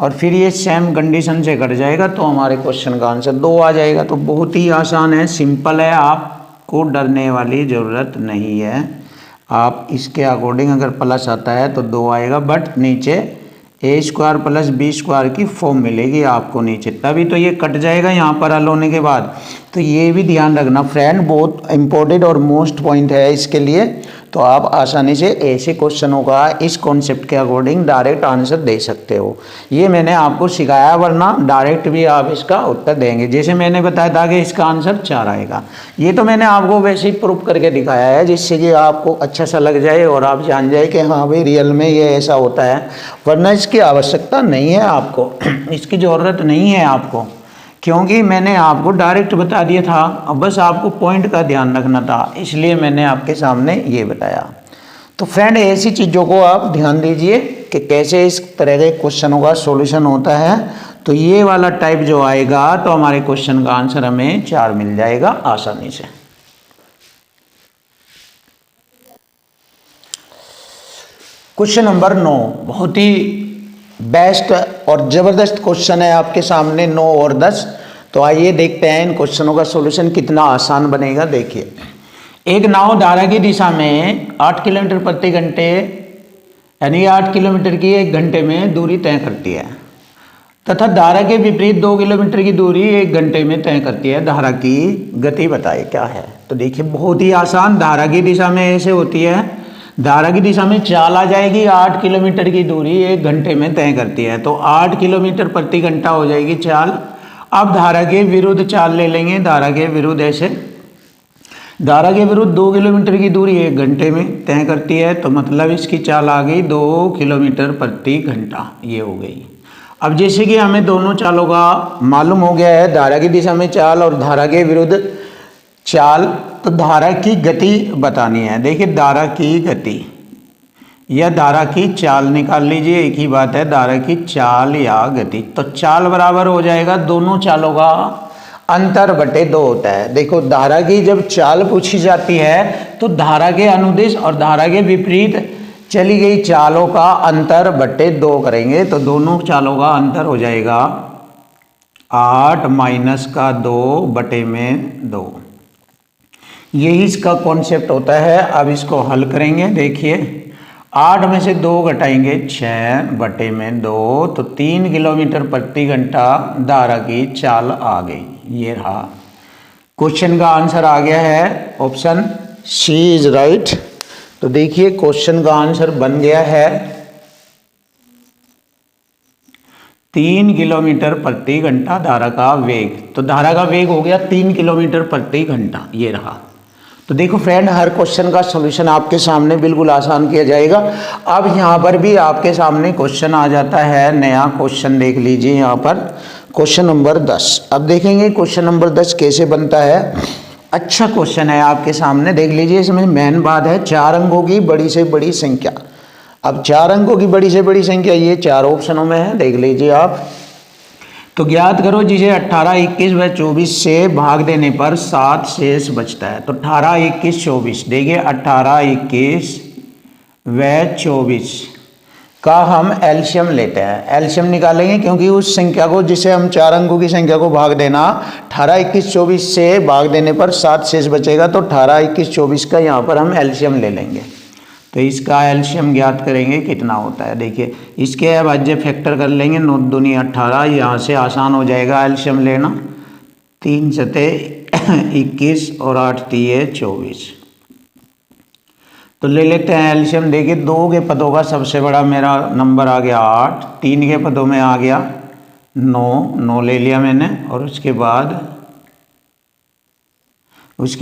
और फिर ये सेम कंडीशन से कट जाएगा तो हमारे क्वेश्चन का आंसर 2 आ जाएगा। तो बहुत ही आसान है, सिंपल है, आपको डरने वाली ज़रूरत नहीं है। आप इसके अकॉर्डिंग अगर प्लस आता है तो 2 आएगा, बट नीचे a² + b² की फॉर्म मिलेगी आपको नीचे, तभी तो ये कट जाएगा यहाँ पर हल होने के बाद। तो ये भी ध्यान रखना फ्रेंड, बहुत इंपॉर्टेंट और मोस्ट पॉइंट है इसके लिए। तो आप आसानी से ऐसे क्वेश्चनों का इस कॉन्सेप्ट के अकॉर्डिंग डायरेक्ट आंसर दे सकते हो। ये मैंने आपको सिखाया, वरना डायरेक्ट भी आप इसका उत्तर देंगे। जैसे मैंने बताया था कि इसका आंसर 4 आएगा, ये तो मैंने आपको वैसे ही प्रूफ करके दिखाया है, जिससे कि आपको अच्छा सा लग जाए और आप जान जाए कि हाँ भाई रियल में ये ऐसा होता है। वरना इसकी आवश्यकता नहीं है आपको, इसकी ज़रूरत नहीं है आपको, क्योंकि मैंने आपको डायरेक्ट बता दिया था। अब बस आपको पॉइंट का ध्यान रखना था, इसलिए मैंने आपके सामने ये बताया। तो फ्रेंड ऐसी चीज़ों को आप ध्यान दीजिए कि कैसे इस तरह के क्वेश्चनों का सॉल्यूशन होता है। तो ये वाला टाइप जो आएगा तो हमारे क्वेश्चन का आंसर हमें 4 मिल जाएगा आसानी से। क्वेश्चन नंबर 9 बहुत ही बेस्ट और ज़बरदस्त क्वेश्चन है आपके सामने, 9 और 10। तो आइए देखते हैं इन क्वेश्चनों का सॉल्यूशन कितना आसान बनेगा। देखिए, एक नाव धारा की दिशा में 8 किलोमीटर प्रति घंटे यानी 8 किलोमीटर की 1 घंटे में दूरी तय करती है, तथा धारा के विपरीत 2 किलोमीटर की दूरी 1 घंटे में तय करती है। धारा की गति बताए क्या है। तो देखिए बहुत ही आसान, धारा की दिशा में ऐसे होती है, धारा की दिशा में चाल आ जाएगी, 8 किलोमीटर की दूरी 1 घंटे में तय करती है, तो 8 किलोमीटर प्रति घंटा हो जाएगी चाल। अब धारा के विरुद्ध चाल ले लेंगे, धारा के विरुद्ध ऐसे, धारा के विरुद्ध 2 किलोमीटर की दूरी 1 घंटे में तय करती है, तो मतलब इसकी चाल आ गई 2 किलोमीटर प्रति घंटा, ये हो गई। अब जैसे कि हमें दोनों चालों का मालूम हो गया है, धारा की दिशा में चाल और धारा के विरुद्ध चाल, तो धारा की गति बतानी है। देखिए धारा की गति या धारा की चाल निकाल लीजिए, एक ही बात है, धारा की चाल या गति। तो चाल बराबर हो जाएगा दोनों चालों का अंतर बटे 2 होता है। देखो धारा की जब चाल पूछी जाती है तो धारा के अनुदिश और धारा के विपरीत चली गई चालों का अंतर बटे 2 करेंगे, तो दोनों चालों का अंतर हो जाएगा 8 - 2 बटे में 2। यही इसका कॉन्सेप्ट होता है। अब इसको हल करेंगे। देखिए 8 में से 2 घटाएंगे 6 बटे में 2, तो 3 किलोमीटर प्रति घंटा धारा की चाल आ गई। ये रहा क्वेश्चन का आंसर आ गया है, ऑप्शन सी इज राइट। तो देखिए क्वेश्चन का आंसर बन गया है 3 किलोमीटर प्रति घंटा धारा का वेग। तो धारा का वेग हो गया 3 किलोमीटर प्रति घंटा, ये रहा। तो देखो फ्रेंड, हर क्वेश्चन का सॉल्यूशन आपके सामने बिल्कुल आसान किया जाएगा। अब यहाँ पर भी आपके सामने क्वेश्चन आ जाता है, नया क्वेश्चन देख लीजिए यहाँ पर, क्वेश्चन नंबर 10। अब देखेंगे क्वेश्चन नंबर 10 कैसे बनता है। अच्छा क्वेश्चन है आपके सामने, देख लीजिए। इसमें मेन बात है 4 अंकों की बड़ी से बड़ी संख्या। अब 4 अंकों की बड़ी से बड़ी संख्या ये 4 ऑप्शनों में है, देख लीजिए आप। तो ज्ञात करो जिसे 18, 21 व 24 से भाग देने पर 7 शेष बचता है। तो 18, 21, 24, देखिए 18, 21 व 24 का हम एलसीएम लेते हैं। एलसीएम निकालेंगे क्योंकि उस संख्या को, जिसे हम 4 अंकों की संख्या को भाग देना, 18, 21, 24 से भाग देने पर 7 शेष बचेगा। तो 18, 21, 24 का यहाँ पर हम एलसीएम ले लेंगे। तो इसका एलसीएम ज्ञात करेंगे कितना होता है। देखिए इसके अभाज्य फैक्टर कर लेंगे, 9 दूनी 18, यहाँ से आसान हो जाएगा एलसीएम लेना। 3 सते 21 और 8 तिये 24। तो ले लेते हैं एलसीएम। देखिए 2 के पदों का सबसे बड़ा मेरा नंबर आ गया 8, 3 के पदों में आ गया 9 ले लिया मैंने, और उसके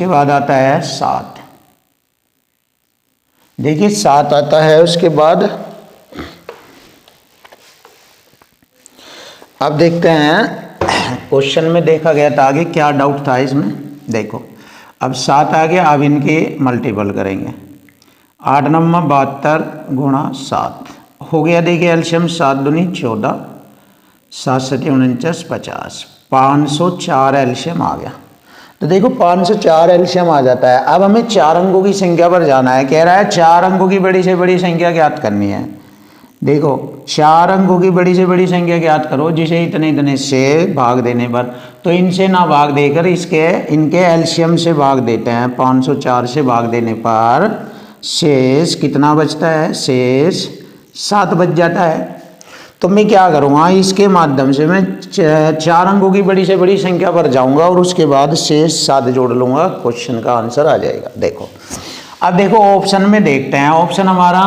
बाद आता है 7। देखिए 7 आता है, उसके बाद अब देखते हैं क्वेश्चन में देखा गया था आगे क्या डाउट था इसमें। देखो अब 7 आ गया, अब इनके मल्टीपल करेंगे। 8 नंबर 72 गुणा 7 हो गया। देखिए एलसीएम 7 दूनी 14, 7 सते 49, 50, 504 एलसीएम आ गया। तो देखो 504 एलसीएम आ जाता है। अब हमें 4 अंकों की संख्या पर जाना है। कह रहा है 4 अंकों की बड़ी से बड़ी संख्या ज्ञात करनी है। देखो 4 अंकों की बड़ी से बड़ी संख्या ज्ञात करो जिसे इतने इतने से भाग देने पर, तो इनसे ना भाग देकर इनके एलसीएम से भाग देते हैं। 504 से भाग देने पर शेष कितना बचता है, शेष 7 बच जाता है। तो मैं क्या करूँगा, इसके माध्यम से मैं 4 अंकों की बड़ी से बड़ी संख्या पर जाऊँगा और उसके बाद शेष 7 जोड़ लूँगा, क्वेश्चन का आंसर आ जाएगा। देखो अब देखो ऑप्शन में देखते हैं। ऑप्शन हमारा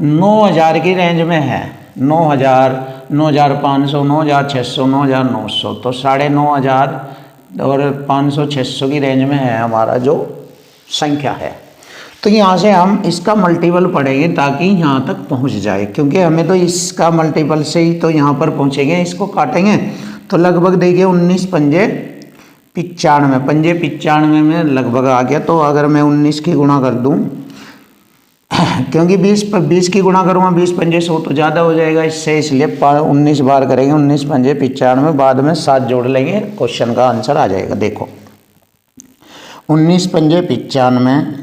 9000 की रेंज में है, 9000, 9500, 9600, 9900, तो 9500 और 500, 600 की रेंज में है हमारा जो संख्या है। तो यहाँ से हम इसका मल्टीपल पढ़ेंगे ताकि यहाँ तक पहुँच जाए, क्योंकि हमें तो इसका मल्टीपल से ही तो यहाँ पर पहुँचेंगे। इसको काटेंगे तो लगभग देखिए 19 पंजे 95, पंजे 95 में लगभग आ गया। तो अगर मैं 19 की गुणा कर दूँ, क्योंकि 20 की गुणा करूँगा 20 पंजे 100 तो ज़्यादा हो जाएगा इससे, इसलिए 19 बार करेंगे, 19 पंजे 95, बाद में 7 जोड़ लेंगे, क्वेश्चन का आंसर आ जाएगा। देखो 19 पंजे 95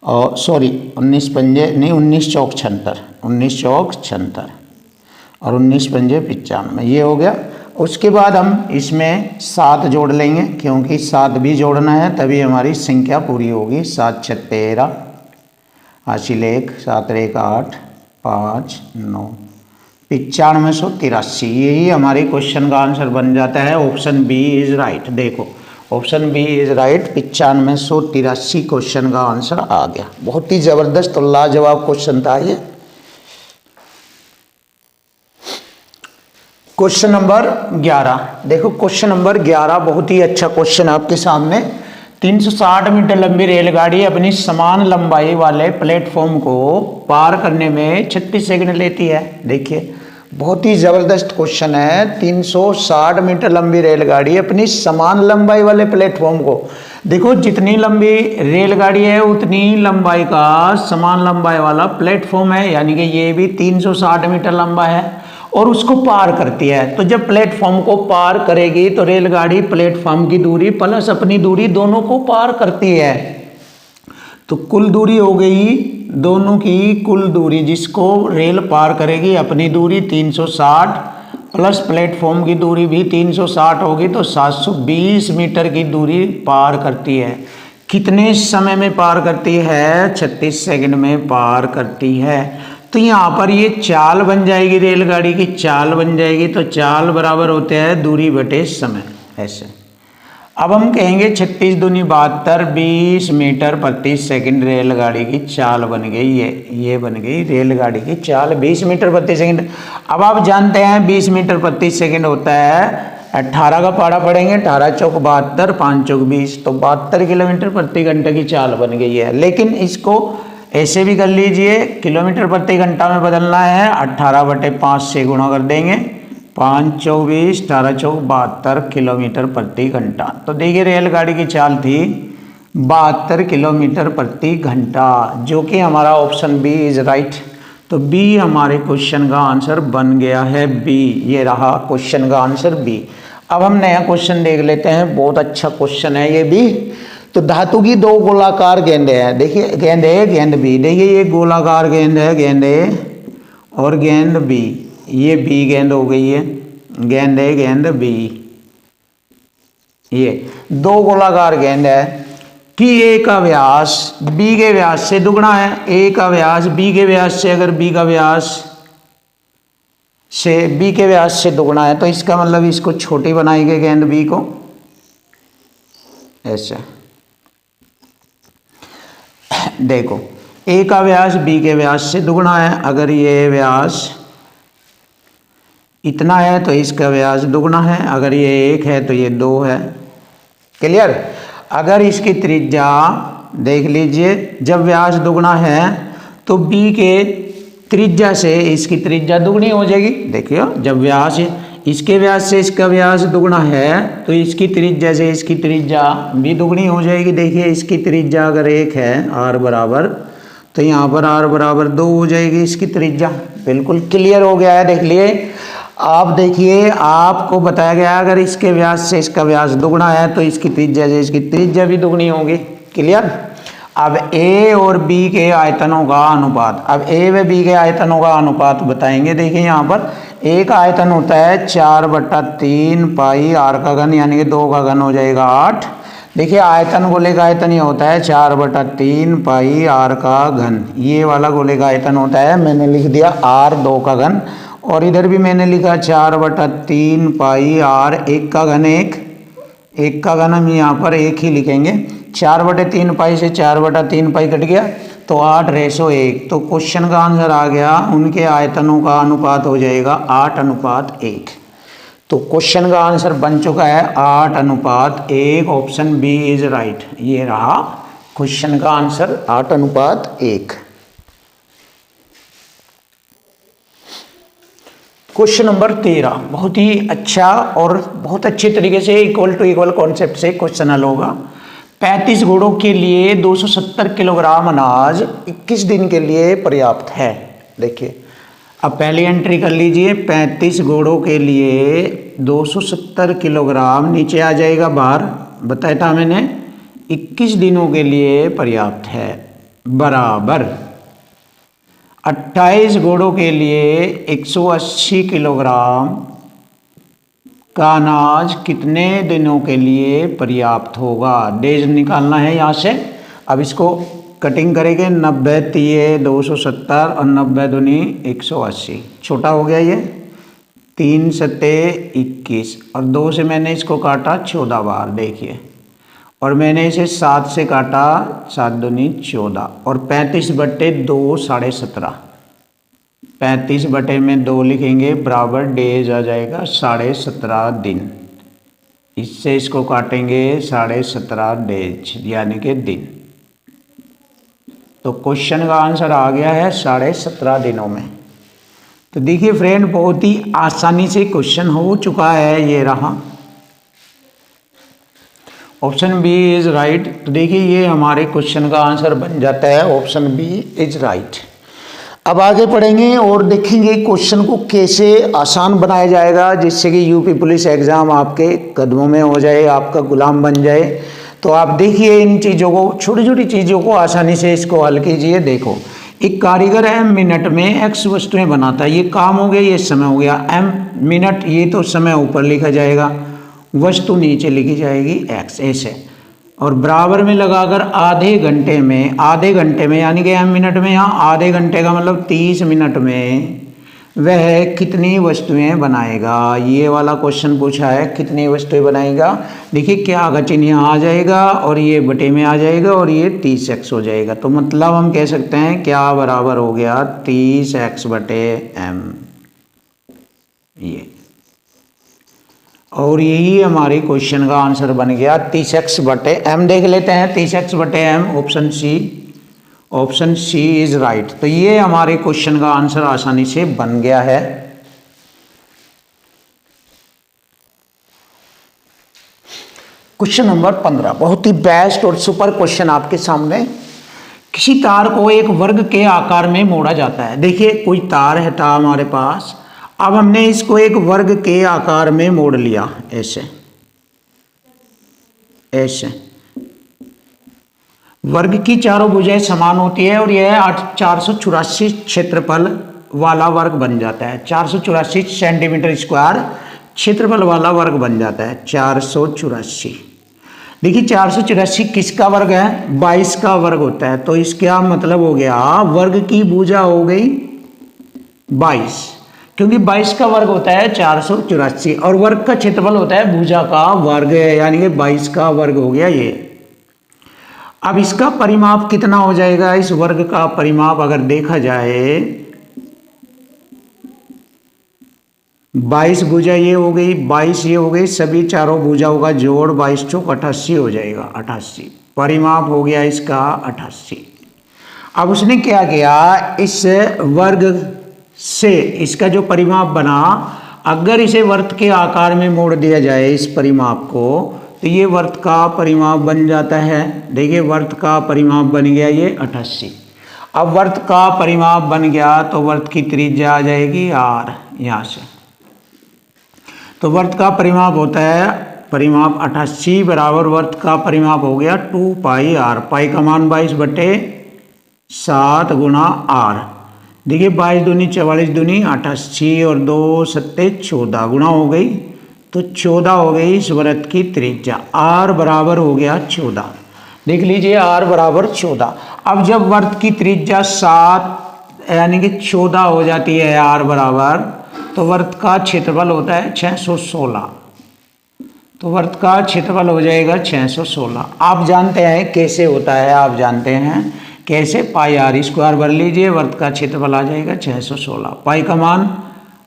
और सॉरी 19 पंजे नहीं 19 चौक 76, 19 चौक 76 और 19 पंजे 95, ये हो गया। उसके बाद हम इसमें 7 जोड़ लेंगे, क्योंकि 7 भी जोड़ना है तभी हमारी संख्या पूरी होगी। 7 6 13, हासिल 1, 7 1 8, 5 9, 9583, यही हमारे क्वेश्चन का आंसर बन जाता है। Option B is right. देखो option B is right, 9583 question का आंसर आ गया। बहुत ही जबरदस्त और लाजवाब क्वेश्चन था ये। क्वेश्चन नंबर 11, देखो क्वेश्चन नंबर 11 बहुत ही अच्छा क्वेश्चन आपके सामने। 360 मीटर लंबी रेलगाड़ी अपनी समान लंबाई वाले प्लेटफॉर्म को पार करने में 36 सेकंड लेती है। देखिए बहुत ही ज़बरदस्त क्वेश्चन है। 360 मीटर लंबी रेलगाड़ी अपनी समान लंबाई वाले प्लेटफॉर्म को, देखो जितनी लंबी रेलगाड़ी है उतनी लंबाई का समान लंबाई वाला प्लेटफॉर्म है, यानी कि ये भी 360 मीटर लंबा है और उसको पार करती है। तो जब प्लेटफॉर्म को पार करेगी तो रेलगाड़ी प्लेटफॉर्म की दूरी प्लस अपनी दूरी दोनों को पार करती है, तो कुल दूरी हो गई दोनों की कुल दूरी, जिसको रेल पार करेगी अपनी दूरी 360 प्लस प्लेटफॉर्म की दूरी भी 360 होगी, तो 720 मीटर की दूरी पार करती है। कितने समय में पार करती है, 36 सेकंड में पार करती है। तो यहाँ पर ये चाल बन जाएगी, रेलगाड़ी की चाल बन जाएगी। तो चाल बराबर होते हैं दूरी बटे समय, ऐसे। अब हम कहेंगे 36 दूनी 72, 20 मीटर प्रति सेकंड रेलगाड़ी की चाल बन गई। ये बन गई रेलगाड़ी की चाल 20 मीटर प्रति सेकंड। अब आप जानते हैं 20 मीटर प्रति सेकंड होता है 18 का पारा पड़ेंगे, 18 चौक 72, 5 चौक 20, तो 72 किलोमीटर प्रति घंटे की चाल बन गई है। लेकिन इसको ऐसे भी कर लीजिए, किलोमीटर प्रति घंटा में बदलना है, 18/5 से गुणा कर देंगे, 5 चौक 20, 18 चौक 72 किलोमीटर प्रति घंटा। तो देखिए रेलगाड़ी की चाल थी 72 किलोमीटर प्रति घंटा, जो कि हमारा ऑप्शन बी इज राइट। तो बी हमारे क्वेश्चन का आंसर बन गया है, बी। ये रहा क्वेश्चन का आंसर बी। अब हम नया क्वेश्चन देख लेते हैं, बहुत अच्छा क्वेश्चन है ये भी। तो धातु की 2 गोलाकार गेंदें हैं, देखिए गेंद ए गेंद बी। देखिए ये गोलाकार गेंद है, गेंद ए और गेंद बी, ये बी गेंद हो गई है, गेंद ए गेंद बी। ये 2 गोलाकार गेंद है कि ए का व्यास बी के व्यास से दुगना है। ए का व्यास बी के व्यास से, अगर बी का व्यास से बी के व्यास से दुगना है तो इसका मतलब इसको छोटी बनाएंगे गेंद बी को, ऐसा। देखो ए का व्यास बी के व्यास से दुगना है, अगर ये व्यास इतना है तो इसका व्यास दुगना है, अगर ये 1 है तो ये 2 है। क्लियर। अगर इसकी त्रिज्या देख लीजिए, जब व्यास दुगना है तो बी के त्रिज्या से इसकी त्रिज्या दुगनी हो जाएगी। देखिए जब व्यास इसके व्यास से इसका व्यास दुगना है तो इसकी त्रिज्या से इसकी त्रिज्या भी दुगनी हो जाएगी। देखिए इसकी त्रिज्या अगर 1 है r बराबर, तो यहाँ पर r बराबर 2 हो जाएगी इसकी त्रिज्या। बिल्कुल क्लियर हो गया है, देख लिए आप। देखिए आपको बताया गया अगर इसके व्यास से इसका व्यास दुगना है तो इसकी त्रिज्या से इसकी त्रिज्या भी दुगनी होगी। क्लियर। अब ए और बी के आयतनों का अनुपात, अब ए व बी के आयतनों का अनुपात बताएंगे। देखिए यहाँ पर ए का आयतन होता है 4/3 पाई आर का घन, यानी कि 2 का घन हो जाएगा 8। देखिए आयतन गोले का आयतन ये होता है 4/3 पाई आर का घन, ये वाला गोले का आयतन होता है, मैंने लिख दिया आर 2 का घन, और इधर भी मैंने लिखा 4/3 पाई आर 1 का घन, एक का घन हम यहाँ पर 1 ही लिखेंगे। 4/3 पाई से 4/3 पाई कट गया तो 8:1। तो क्वेश्चन का आंसर आ गया, उनके आयतनों का अनुपात हो जाएगा 8:1। तो क्वेश्चन का आंसर बन चुका है 8:1। Option B is right. ये रहा क्वेश्चन का आंसर 8:1। क्वेश्चन नंबर 13 बहुत ही अच्छा और बहुत अच्छे तरीके से इक्वल टू इक्वल कॉन्सेप्ट से क्वेश्चन हल होगा। 35 घोड़ों के लिए 270 किलोग्राम अनाज 21 दिन के लिए पर्याप्त है। देखिए अब पहली एंट्री कर लीजिए, 35 घोड़ों के लिए 270 किलोग्राम, नीचे आ जाएगा बाहर, बताया था मैंने 21 दिनों के लिए पर्याप्त है, बराबर 28 घोड़ों के लिए 180 किलोग्राम का अनाज कितने दिनों के लिए पर्याप्त होगा। डेज निकालना है यहाँ से। अब इसको कटिंग करेंगे, 90 तिये 270 और 90 दूनी 180, छोटा हो गया ये, 3 सत्ते 21 और 2 से मैंने इसको काटा 14 बार, देखिए, और मैंने इसे 7 से काटा, 7 दूनी 14 और 35/2 17.5, 35/2 लिखेंगे बराबर डेज आ जाएगा 17.5 दिन। इससे इसको काटेंगे 17.5 डेज यानी कि दिन। तो क्वेश्चन का आंसर आ गया है 17.5 दिनों में। तो देखिए फ्रेंड बहुत ही आसानी से क्वेश्चन हो चुका है, ये रहा ऑप्शन बी इज राइट। तो देखिए ये हमारे क्वेश्चन का आंसर बन जाता है, ऑप्शन बी इज राइट। अब आगे पढ़ेंगे और देखेंगे क्वेश्चन को कैसे आसान बनाया जाएगा, जिससे कि यूपी पुलिस एग्जाम आपके कदमों में हो जाए, आपका गुलाम बन जाए। तो आप देखिए इन चीज़ों को, छोटी छोटी चीज़ों को आसानी से इसको हल कीजिए। देखो एक कारीगर है मिनट में एक्स वस्तुएं बनाता है, ये काम हो गया, ये समय हो गया, एम मिनट, ये तो समय ऊपर लिखा जाएगा, वस्तु नीचे लिखी जाएगी एक्स, ऐसे, और बराबर में लगाकर आधे घंटे में यानी कि एम मिनट में, यहाँ आधे घंटे का मतलब 30 मिनट में वह कितनी वस्तुएं बनाएगा। ये वाला क्वेश्चन पूछा है, कितनी वस्तुएं बनाएगा। देखिए क्या का चिन्ह यहाँ आ जाएगा और ये बटे में आ जाएगा और ये 30x हो जाएगा। तो मतलब हम कह सकते हैं क्या बराबर हो गया 30x/m, ये, और यही हमारे क्वेश्चन का आंसर बन गया 30x/m। देख लेते हैं 30x/m, option C is right. तो ये हमारे क्वेश्चन का आंसर आसानी से बन गया है। क्वेश्चन नंबर 15 बहुत ही बेस्ट और सुपर क्वेश्चन आपके सामने। किसी तार को एक वर्ग के आकार में मोड़ा जाता है। देखिए कोई तार है था हमारे पास, अब हमने इसको एक वर्ग के आकार में मोड़ लिया, ऐसे ऐसे। वर्ग की चारों भुजाएं समान होती है और यह 484 क्षेत्रफल वाला वर्ग बन जाता है। 484 सेंटीमीटर स्क्वायर क्षेत्रफल वाला वर्ग बन जाता है 484। देखिए 484 किसका वर्ग है, 22 का वर्ग होता है। तो इसका मतलब हो गया वर्ग की भुजा हो गई 22, क्योंकि 22 का वर्ग होता है 484 और वर्ग का क्षेत्रफल होता है भुजा का वर्ग, यानी कि 22 का वर्ग हो गया ये। अब इसका परिमाप कितना हो जाएगा, इस वर्ग का परिमाप अगर देखा जाए 22 भुजा ये हो गई, 22 ये हो गई, सभी चारों भुजाओं का जोड़ 22 चौक 88 हो जाएगा, 88 परिमाप हो गया इसका 88। अब उसने क्या किया, इस वर्ग से इसका जो परिमाप बना, अगर इसे वर्त के आकार में मोड़ दिया जाए इस परिमाप को, तो ये वर्त का परिमाप बन जाता है। देखिए वर्त का परिमाप बन गया ये 88। अब वर्त का परिमाप बन गया तो वर्त की त्रिज्या आ जाएगी r यहाँ से। तो वर्त का परिमाप होता है परिमाप 88 बराबर वर्त का परिमाप हो गया 2 पाई आर। पाई का मान 22/7 गुणा आर। देखिए 22 दूनी 44 दूनी 88 और 2 सत्ते 14 गुणा हो गई तो 14 हो गई इस वृत्त की त्रिज्या। आर बराबर हो गया 14। देख लीजिए आर बराबर 14। अब जब वर्त की त्रिज्या 7 यानी कि 14 हो जाती है आर बराबर, तो वर्त का क्षेत्रफल होता है 616। तो वर्त का क्षेत्रफल हो जाएगा 616। आप जानते हैं कैसे होता है, आप जानते हैं कैसे। पाई आर स्क्वायर भर लीजिए, वर्त का क्षेत्रफल आ जाएगा 616। पाई का मान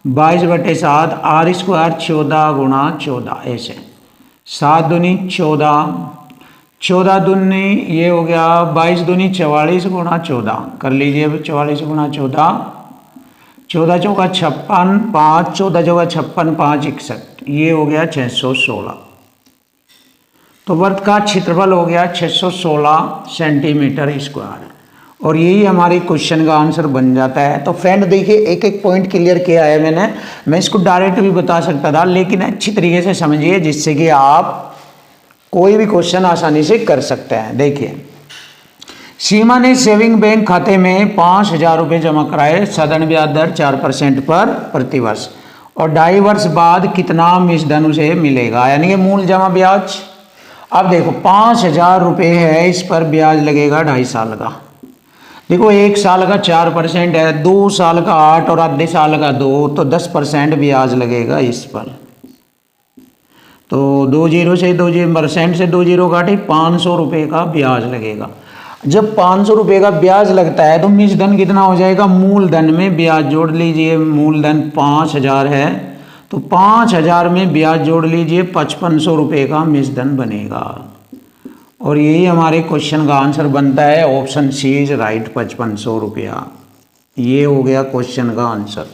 22/7, आर स्क्वायर 14 गुणा 14 ऐसे। 7 दूनी 14, 14 दूनी ये हो गया 22 दूनी 44 गुणा 14 कर लीजिए। 44 गुणा 14, 14 चौका 56, 5 14 चौका 56, 5 61, ये हो गया 616। तो वर्त का क्षेत्रफल हो गया 616 सेंटीमीटर स्क्वायर। और यही हमारे क्वेश्चन का आंसर बन जाता है। तो फ्रेंड देखिए एक एक पॉइंट क्लियर किया है मैंने। मैं इसको डायरेक्ट भी बता सकता था, लेकिन अच्छी तरीके से समझिए जिससे कि आप कोई भी क्वेश्चन आसानी से कर सकते हैं। देखिए सीमा ने सेविंग बैंक खाते में 5,000 रुपये जमा कराए। साधारण ब्याज दर 4% पर प्रतिवर्ष, और 2.5 वर्ष बाद कितना मिश्रधन उसे मिलेगा, यानी कि मूल जमा ब्याज। अब देखो 5,000 रुपये है, इस पर ब्याज लगेगा 2.5 साल का। देखो 1 साल का 4% है, 2 साल का 8 और आधे साल का 2, तो 10% ब्याज लगेगा इस पर। तो 2 जीरो से 2% से 2 जीरो काटे 500 रुपये का ब्याज लगेगा। जब 500 रुपये का ब्याज लगता है तो मिश्रधन कितना हो जाएगा, मूलधन में ब्याज जोड़ लीजिए। मूलधन 5,000 है तो 5,000 में ब्याज जोड़ लीजिए, 5500 रुपये का मिश्रधन बनेगा। और यही हमारे क्वेश्चन का आंसर बनता है। ऑप्शन सी इज राइट, 5500 रुपया। ये हो गया क्वेश्चन का आंसर।